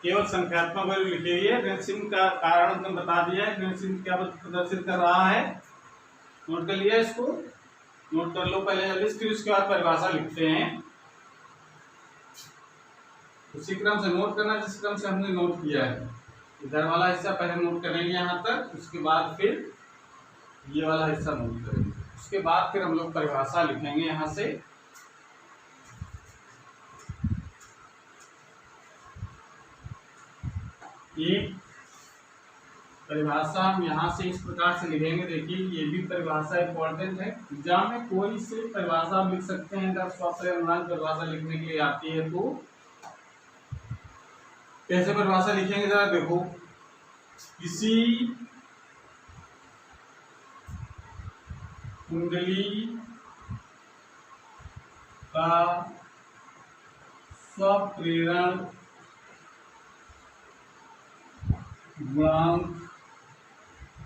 केवल संख्यात्मक वैल्यू लिखी हुई है। ऋण चिन्ह का कारण तुमने बता दिया है, ऋण चिन्ह क्या प्रदर्शित कर रहा है, नोट कर लिया इसको, नोट कर लो पहले जल्दी, फिर उसके बाद परिभाषा लिखते हैं। उसी क्रम से नोट करना जिस क्रम से हमने नोट किया है। इधर वाला हिस्सा पहले नोट करेंगे यहाँ तक, उसके बाद फिर ये वाला हिस्सा नोट करेंगे, उसके बाद फिर हम लोग परिभाषा लिखेंगे यहाँ से। एक परिभाषा हम यहाँ से इस प्रकार से लिखेंगे। देखिए ये भी परिभाषा इंपॉर्टेंट है, एग्जाम में कोई से परिभाषा आप लिख सकते हैं। अगर स्वप्रेरणांक परिभाषा लिखने के लिए आती है तो कैसे परिभाषा लिखेंगे जरा देखो। किसी कुंडली का स्वप्रेरण गुणांक,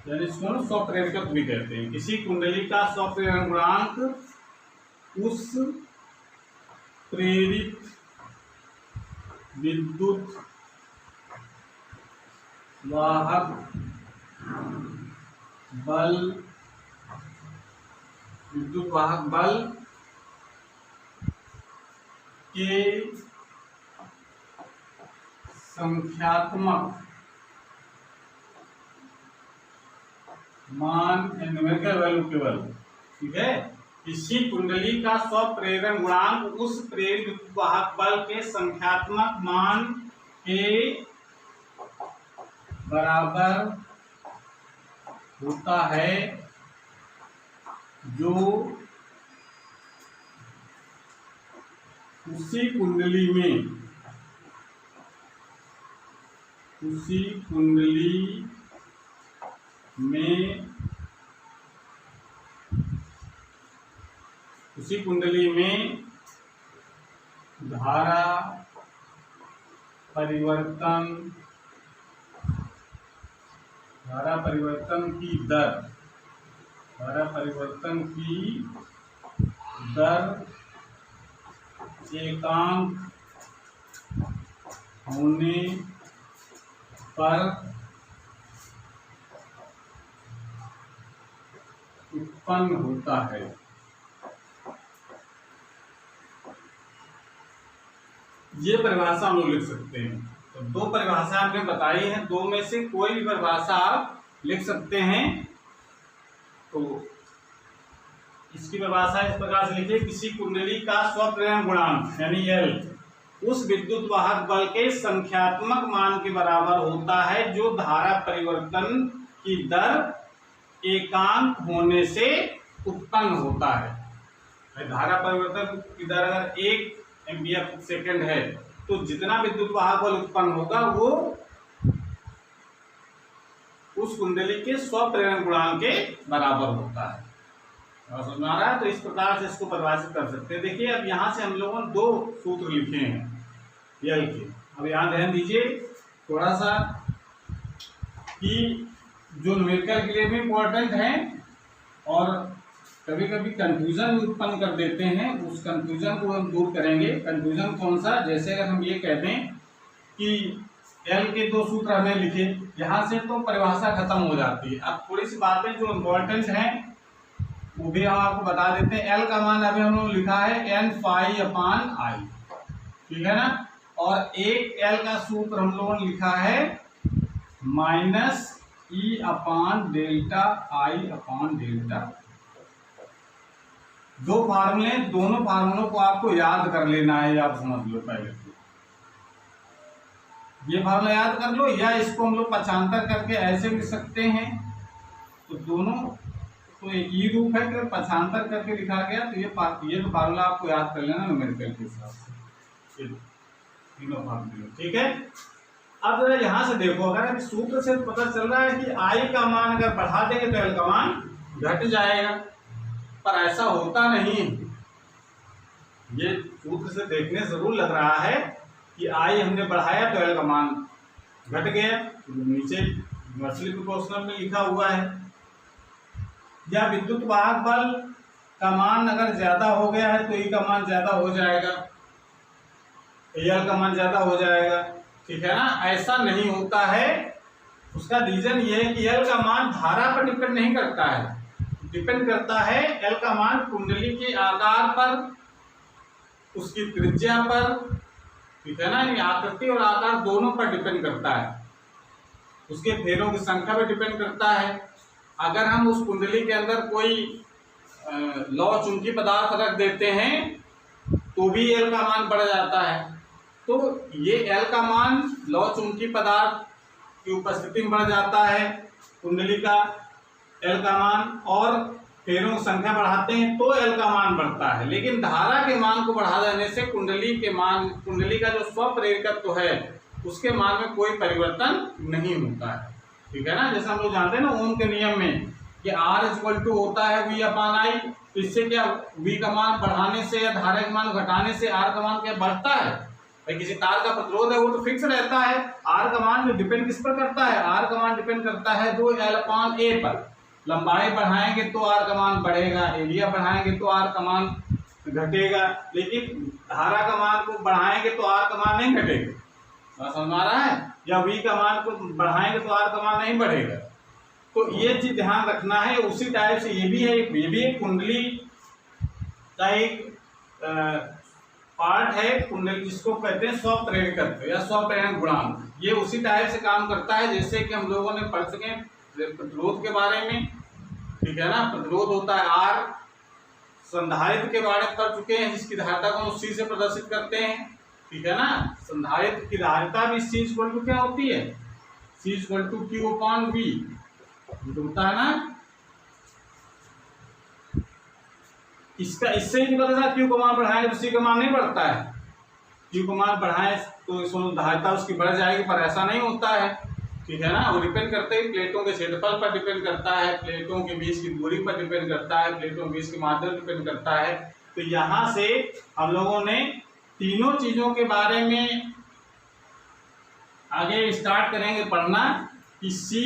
यानी इसको स्वप्रेरकत्व भी कहते हैं। किसी कुंडली का स्वप्रेरण गुणांक उस प्रेरित विद्युत वाहक बल, विद्युत वाहक बल के संख्यात्मक मान, न्यूमेरिकल वैल्यू केवल। ठीक है, किसी कुंडली का स्वप्रेरण गुणांक उस प्रेरित विद्युत वाहक बल के संख्यात्मक मान के बराबर होता है जो उसी कुंडली में धारा परिवर्तन की दर एकांक होने पर उत्पन्न होता है। ये परिभाषा हम लोग लिख सकते हैं। तो दो परिभाषा आपने बताई है, दो में से कोई भी परिभाषा आप लिख सकते हैं। तो इसकी परिभाषा इस प्रकार से लिखिए, किसी कुंडली का स्वप्रेरण गुणांक यानी L उस विद्युत वाहक बल के संख्यात्मक मान के बराबर होता है जो धारा परिवर्तन की दर एकांक होने से उत्पन्न होता है। धारा परिवर्तन की दर अगर 1 एम्पियर प्रति सेकंड है तो जितना विद्युत वाहक बल उत्पन्न होगा वो उस कुंडली के स्वप्रेरण गुणांक के बराबर होता है। समझ में आ रहा है? तो इस प्रकार से इसको परिभाषित कर सकते हैं। देखिए अब यहाँ से हम लोगों ने दो सूत्र लिखे हैं यल के। अब यहाँ ध्यान दीजिए थोड़ा सा कि जो न्यूमेरिकल के लिए भी इम्पोर्टेंट है और कभी कभी कंफ्यूजन भी उत्पन्न कर देते हैं, उस कंफ्यूजन को हम दूर करेंगे। कंफ्यूजन कौन सा? जैसे अगर हम ये कहते हैं कि एल के दो सूत्र हमें लिखे, यहाँ से तो परिभाषा खत्म हो जाती है। अब थोड़ी सी बातें जो इम्पोर्टेंट हैं वो भी हम आपको बता देते हैं। एल का मान अभी हम लोग लिखा है एन फाई अपान आई, ठीक है ना। और एक एल का सूत्र हम लोगों ने लिखा है minus E upon delta I upon delta. दो फार्मूले, दोनों फार्मूलों को आपको याद कर लेना है, आप समझ लो पहले तो ये फार्मूला याद कर लो, या इसको हम लोग पक्षांतर करके ऐसे लिख सकते हैं। तो दोनों तो एक ही रूप है कि पक्षांतर करके लिखा गया। तो ये तो फार्मूला आपको याद कर लेना न्यूमेरिकल के हिसाब से, तीनों फार्मूले, ठीक है। अब जरा यहाँ से देखो, अगर सूत्र से पता चल रहा है कि आई का मान अगर बढ़ा देंगे तो एल का मान घट जाएगा, पर ऐसा होता नहीं। ये सूत्र से देखने जरूर लग रहा है कि आई हमने बढ़ाया तो एल का मान घट गया, नीचे इनवर्सली प्रोपोर्शनल में लिखा हुआ है। या विद्युत वाहक बल का मान अगर ज्यादा हो गया है तो ई का मान ज्यादा हो जाएगा, एल का मान ज्यादा हो जाएगा, ठीक है ना। ऐसा नहीं होता है। उसका रीजन ये है कि एल का मान धारा पर डिपेंड नहीं करता है, डिपेंड करता है एल का मान कुंडली के आकार पर, उसकी त्रिज्या पर, ठीक है ना। आकृति और आकार दोनों पर डिपेंड करता है, उसके फेरों की संख्या पर डिपेंड करता है। अगर हम उस कुंडली के अंदर कोई लौह चुंबकीय पदार्थ रख देते हैं तो भी एल का मान बढ़ जाता है। तो ये एल का मान लौह चुंबकीय पदार्थ की उपस्थिति में बढ़ जाता है, कुंडली का एल का मान, और फेरों की संख्या बढ़ाते हैं तो एल का मान बढ़ता है। लेकिन धारा के मान को बढ़ा देने से कुंडली के मान, कुंडली का जो स्वप्रेरकत्व है उसके मान में कोई परिवर्तन नहीं होता है, ठीक है ना। जैसे हम लोग जानते हैं ना ओम के नियम में कि R इक्वल टू होता है V अपान आई। तो इससे क्या V का मान बढ़ाने से या धारा का मान घटाने से R का मान क्या बढ़ता है? भाई किसी तार का प्रतिरोध है वो तो फिक्स रहता है। R का मान जो डिपेंड किस पर करता है? R का मान डिपेंड करता है जो L अपान A पर। लंबाई बढ़ाएंगे तो R का मान बढ़ेगा, एरिया बढ़ाएंगे तो R का मान घटेगा, लेकिन धारा का मान को बढ़ाएंगे तो R का मान नहीं घटेगा। समझ में आ रहा है? या V का मान को बढ़ाएंगे तो R का मान नहीं बढ़ेगा। तो ये चीज ध्यान रखना है। उसी टाइप से ये भी एक कुंडली का एक पार्ट है, कुंडली जिसको कहते हैं स्वप्रेरकत्व या स्वप्रेरण गुणांक। ये उसी टाइप से काम करता है जैसे कि हम लोगों ने पढ़ चुके प्रतिरोध के बारे में, ठीक है ना। प्रतिरोध होता है R, संधारित्र के बारे में पढ़ चुके हैं जिसकी धारिता को हम C से प्रदर्शित करते हैं, ठीक है ना। संधारित्र की धारिता भी C इक्वल टू क्या होती है? C equal to Q upon V होता है ना। इसका इससे ही पता था Q का मान बढ़ाएं तो C का मान नहीं बढ़ता है। Q का मान बढ़ाएं तो धारिता उसकी बढ़ जाएगी, पर ऐसा नहीं होता है, ठीक है ना। वो डिपेंड करते हैं प्लेटों के क्षेत्रफल पर डिपेंड करता है, प्लेटों के बीच की दूरी पर डिपेंड करता है, प्लेटों के बीच की मात्रा डिपेंड करता है। तो यहाँ से हम लोगों ने तीनों चीजों के बारे में आगे स्टार्ट करेंगे पढ़ना कि C,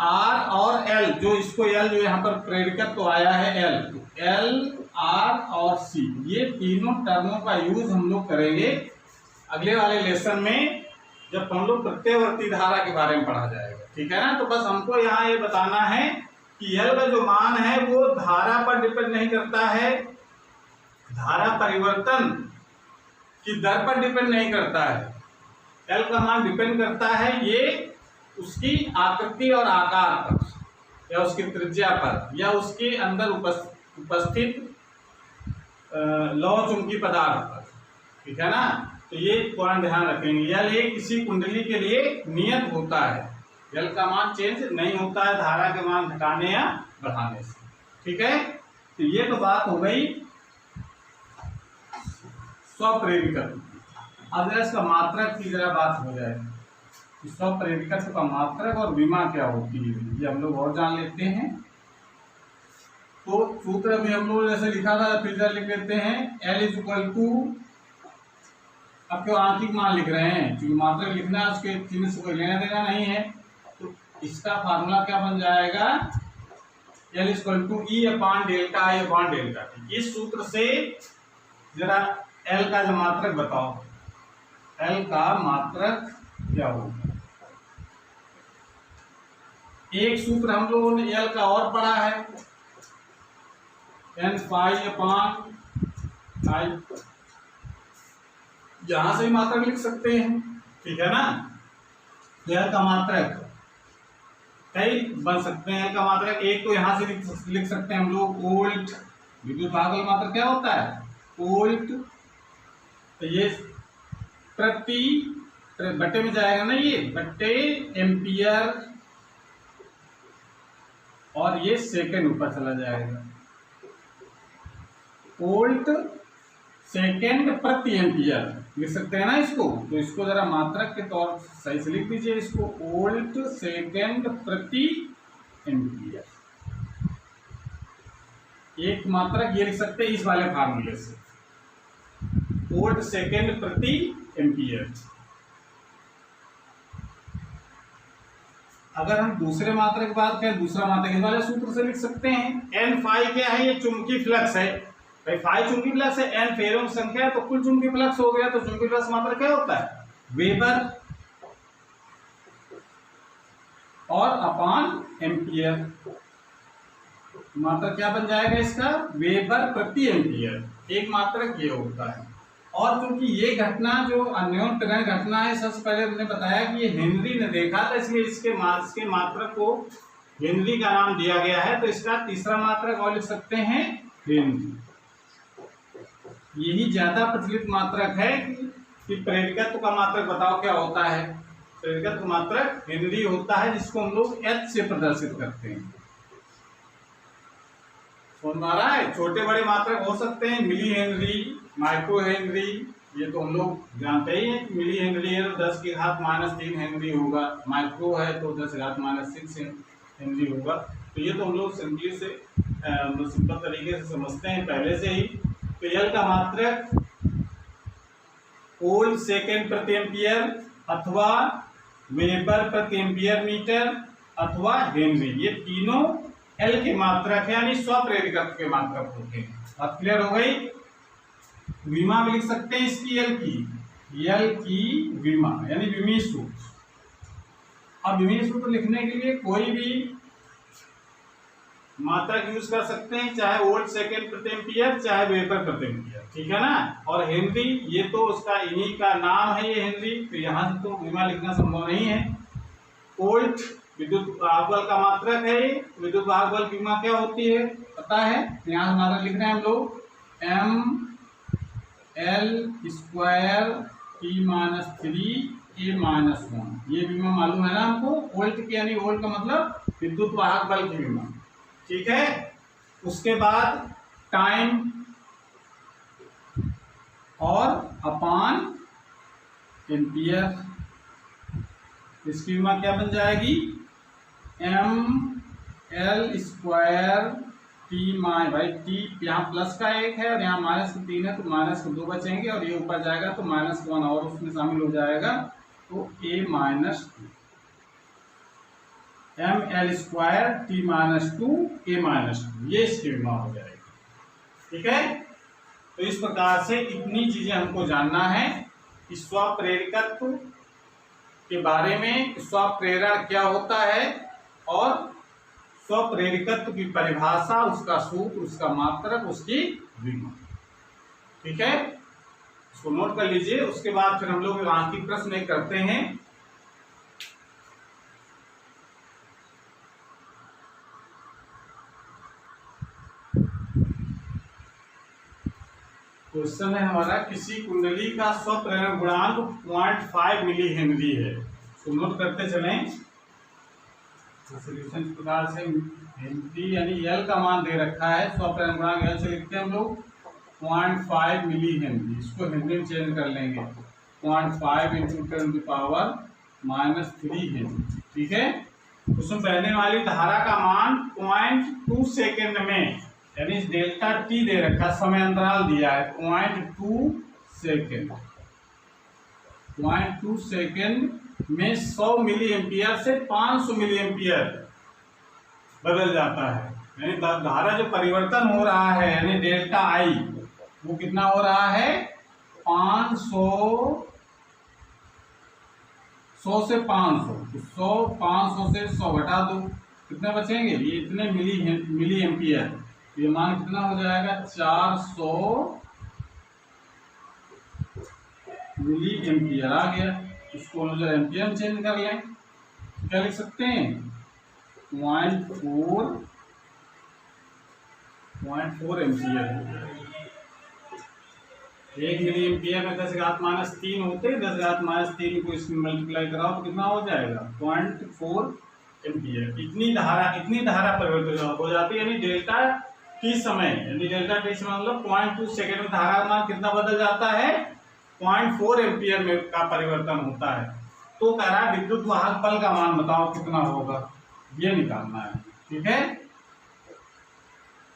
R और L, जो इसको L जो यहाँ पर प्रेरकत्व तो आया है L, R और C, ये तीनों टर्मों का यूज हम लोग करेंगे अगले वाले लेसन में जब हम लोग प्रत्ययवर्ती धारा के बारे में पढ़ा जाएगा, ठीक है ना। तो बस हमको यहाँ ये बताना है कि L का जो मान है वो धारा पर डिपेंड नहीं करता है, धारा परिवर्तन की दर पर डिपेंड नहीं करता है। L का मान डिपेंड करता है ये उसकी आकृति और आकार पर या उसकी त्रिज्या पर या उसके अंदर उपस्थित लौह चुंबकीय पदार्थ पर, ठीक है ना। तो ये पॉइंट ध्यान रखेंगे। L एक किसी कुंडली के लिए नियत होता है, L का मान चेंज नहीं होता है धारा के मान घटाने या बढ़ाने से, ठीक है। तो ये तो बात हो गई स्वप्रेरकत्व। अब जरा इसका मात्रक की जरा बात हो जाए, स्वप्रेरकत्व का मात्रक और विमा क्या होती है ये हम लोग और जान लेते हैं। तो सूत्र भी हम लोग जैसे लिखा था फिर जरा लिख लेते हैं L इज इक्वल टू, अब क्यों आंशिक मान लिख रहे हैं क्योंकि मात्रक लिखना है, उसके चिन्ह से कोई लेना देना नहीं है। तो इसका फार्मूला क्या बन जाएगा? L is equal to E upon delta I upon delta T. इस सूत्र से जरा L का जो मात्रक बताओ, L का मात्रक क्या होगा? एक सूत्र हम लोगों ने एल का और पढ़ा है, n फाई अपॉन आई, यहां से भी मात्रक लिख सकते हैं, ठीक है ना। एल का मात्रक कई बन सकते हैं। एल का मात्रक एक तो यहां से लिख सकते हैं हम लोग वोल्ट, विद्युत भागफल मात्रक क्या होता है वोल्ट, तो ये प्रति बट्टे में जाएगा ना, ये बट्टे एम्पियर, और ये सेकंड ऊपर चला जाएगा, वोल्ट सेकंड प्रति एम्पियर लिख सकते हैं ना इसको। तो इसको जरा मात्रक के तौर सही से लिख दीजिए इसको, वोल्ट सेकंड प्रति एम्पियर। एक मात्रक ये लिख सकते हैं इस वाले फार्मूले से, वोल्ट सेकंड प्रति एम्पियर। अगर हम दूसरे मात्रक की बात करें, दूसरा मात्रक इस वाले सूत्र से लिख सकते हैं। एन फाई क्या है, ये चुंबकीय फ्लक्स है भाई, फाई चुंबकीय फ्लक्स है, एन फेरों की संख्या है, तो कुल चुंबकीय फ्लक्स हो गया। तो चुंबकीय फ्लक्स मात्रक क्या होता है वेबर और अपॉन एम्पियर, मात्रक क्या बन जाएगा इसका वेबर प्रति एम्पियर, एक मात्रक ये होता है। और क्योंकि ये घटना जो अन्योन्य घटना है, सबसे पहले हमने बताया कि ये हेनरी ने देखा था, इसलिए इसके मात्रक को हेनरी का नाम दिया गया है। तो इसका तीसरा मात्रक और लिख सकते हैं हेनरी। यही ज्यादा प्रचलित मात्रक है कि प्रेरकत्व का मात्रक बताओ क्या होता है। प्रेरकत्व मात्रक हेनरी होता है, जिसको हम लोग एच से प्रदर्शित करते हैं। समझ आ रहा है। छोटे बड़े मात्रक हो सकते हैं मिली हेनरी, माइक्रो हेनरी, ये तो हम लोग जानते ही हैं कि मिली हेनरी है तो 10 की घात -3 हेनरी होगा, माइक्रो है तो 10 की घात -6 हेनरी होगा। तो ये तो हम लोग सिंपली से सिंपल तरीके से समझते हैं पहले से ही। तो एल का मात्रक वोल्ट सेकेंड प्रति एम्पियर अथवा वेबर प्रति एम्पियर मीटर अथवा हेनरी, ये तीनों एल के मात्रक है, यानी स्वप्रेरकत्व के मात्रक होते हैं। बात क्लियर हो गई। विमा भी लिख सकते हैं इसकी, एल की विमा यानी विमीय सूत्र। अब विमीय सूत्र लिखने के लिए कोई भी मात्रक यूज कर सकते हैं, चाहे वोल्ट सेकेंड प्रति एम्पियर चाहे वेबर प्रति एम्पियर, ठीक है ना। और हेनरी ये तो उसका इन्हीं का नाम है, ये हेनरी, तो यहाँ से तो विमा लिखना संभव नहीं है। वोल्ट विद्युत भागबल का मात्रक है, विद्युत भागबल की विमा क्या होती है पता है, यहाँ से मात्रक लिख रहे हैं हम लोग ml² T-3 A-1, ये विमा मालूम है ना हमको। वोल्ट की यानी वोल्ट का मतलब विद्युत वाहक बल की विमा, ठीक है। उसके बाद टाइम और अपान एम्पियर, इसकी विमा क्या बन जाएगी ml² T भाई T यहाँ प्लस का 1 है और यहाँ -3 है, तो -2 बचेंगे और ये ऊपर जाएगा तो -1 और उसमें शामिल हो जाएगा, तो A-2 ml² T-2 A-2, ये इसकी विमा हो जाएगी, ठीक है। तो इस प्रकार से इतनी चीजें हमको जानना है कि स्वप्रेरकत्व के बारे में, स्वप्रेरण क्या होता है और स्वप्रेरकत्व की परिभाषा, उसका सूत्र, उसका मात्रक, उसकी विमा, ठीक है। इसको नोट कर लीजिए। उसके बाद फिर हम लोग आंकिक प्रश्न करते हैं। क्वेश्चन है हमारा, किसी कुंडली का स्वप्रेरण गुणांक 0.5 मिली हेनरी है। तो नोट करते चलें। सोल्यूशन इस प्रकार से, हेनरी यानी एल का मान दे रखा है, स्वप्रेरण गुणांक एल से लिखते हैं हम लोग 0.5 मिली हेनरी, इसको हेनरी में चेंज कर लेंगे 0.5 × 10⁻³ हेनरी, ठीक है। उसमें बहने वाली धारा का मान 0.2 सेकेंड में, यानी डेल्टा टी दे रखा, समय अंतराल दिया है 0.2 सेकेंड, 0.2 सेकेंड में 100 मिली एम्पियर से 500 मिली एम्पियर बदल जाता है। यानी धारा जो परिवर्तन हो रहा है, यानी डेल्टा आई, वो कितना हो रहा है 500 100 से 500, तो 100 500 से 100 घटा दो कितने बचेंगे, ये इतने मिली एम्पियर, ये मान कितना हो जाएगा 400 मिली एम्पियर आ गया। इसको जो एम्पियर में चेंज कर लें, क्या लिख सकते हैं 0.4 एम्पियर। 1 मिली एम्पियर में 10⁻³ होते हैं, 10⁻³ को इसमें मल्टीप्लाई कराओ तो कितना हो जाएगा 0.4 एम्पियर। इतनी धारा परिवर्तित हो जाती है, यानी डेल्टा टी समय, मतलब 0.2 सेकेंड में धारा का मान कितना बदल जाता है 0.4 एम्पियर में का परिवर्तन होता है। तो कह रहा है विद्युत वाहक बल का मान बताओ कितना होगा, ये निकालना है। ठीक है,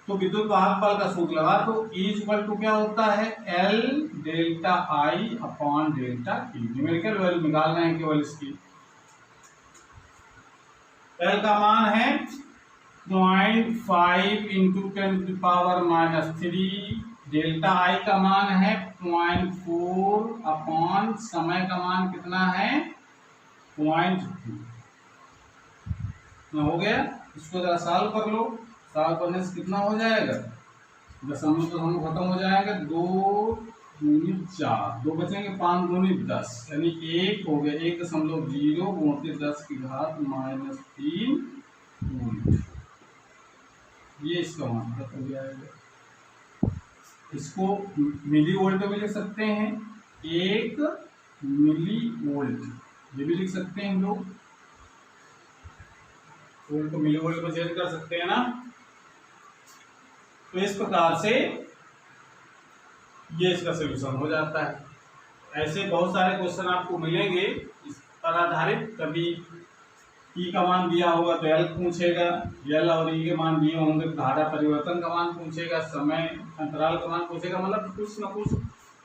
तो विद्युत वाहक बल का सूत्र लगा, तो E क्या होता है L delta I upon delta T। Numerical value निकालना है केवल इसकी। L का मान है 0.5 × 10⁻³ डेल्टा I का मान है 0.4 अपॉन समय का मान कितना है 0.2। हो गया, इसको जरा सॉल्व कर लो। सॉल्व करने से कितना हो जाएगा, दशमलव तो हम खत्म हो जाएगा, 2 × 4, 2 बचेंगे, 5 × 10, यानी 1 हो गया 1.0 × 10⁻³ वोल्ट। ये इसका मान खत्म हो जाएगा। इसको मिली वोल्ट में लिख सकते हैं, 1 मिली वोल्ट, ये भी लिख सकते हैं हम लोग, वोल्ट को मिली वोल्ट में चेंज कर सकते हैं ना। तो इस प्रकार से ये इसका सोल्यूशन हो जाता है। ऐसे बहुत सारे क्वेश्चन आपको मिलेंगे इस पर आधारित। कभी ई का मान दिया होगा तो एल पूछेगा, एल और ई के मान दिए होंगे तो धारा परिवर्तन का मान पूछेगा, समय अंतराल का मान पूछेगा, मतलब कुछ ना कुछ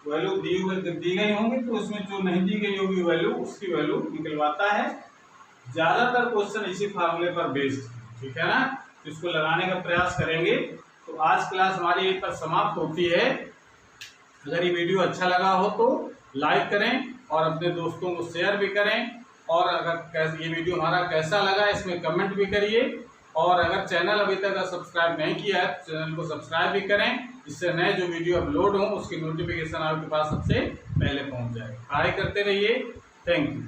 वैल्यू दी गई होंगी, तो उसमें जो नहीं दी गई होगी वैल्यू, उसकी वैल्यू निकलवाता है। ज्यादातर क्वेश्चन इसी फार्मूले पर बेस्ड, ठीक है ना, तो इसको लगाने का प्रयास करेंगे। तो आज क्लास हमारी यहीं पर समाप्त होती है। अगर ये वीडियो अच्छा लगा हो तो लाइक करें और अपने दोस्तों को शेयर भी करें, और अगर ये वीडियो हमारा कैसा लगा इसमें कमेंट भी करिए, और अगर चैनल अभी तक सब्सक्राइब नहीं किया है तो चैनल को सब्सक्राइब भी करें, इससे नए जो वीडियो अपलोड हों उसकी नोटिफिकेशन आपके पास सबसे पहले पहुंच जाए। ट्राई करते रहिए। Thank you.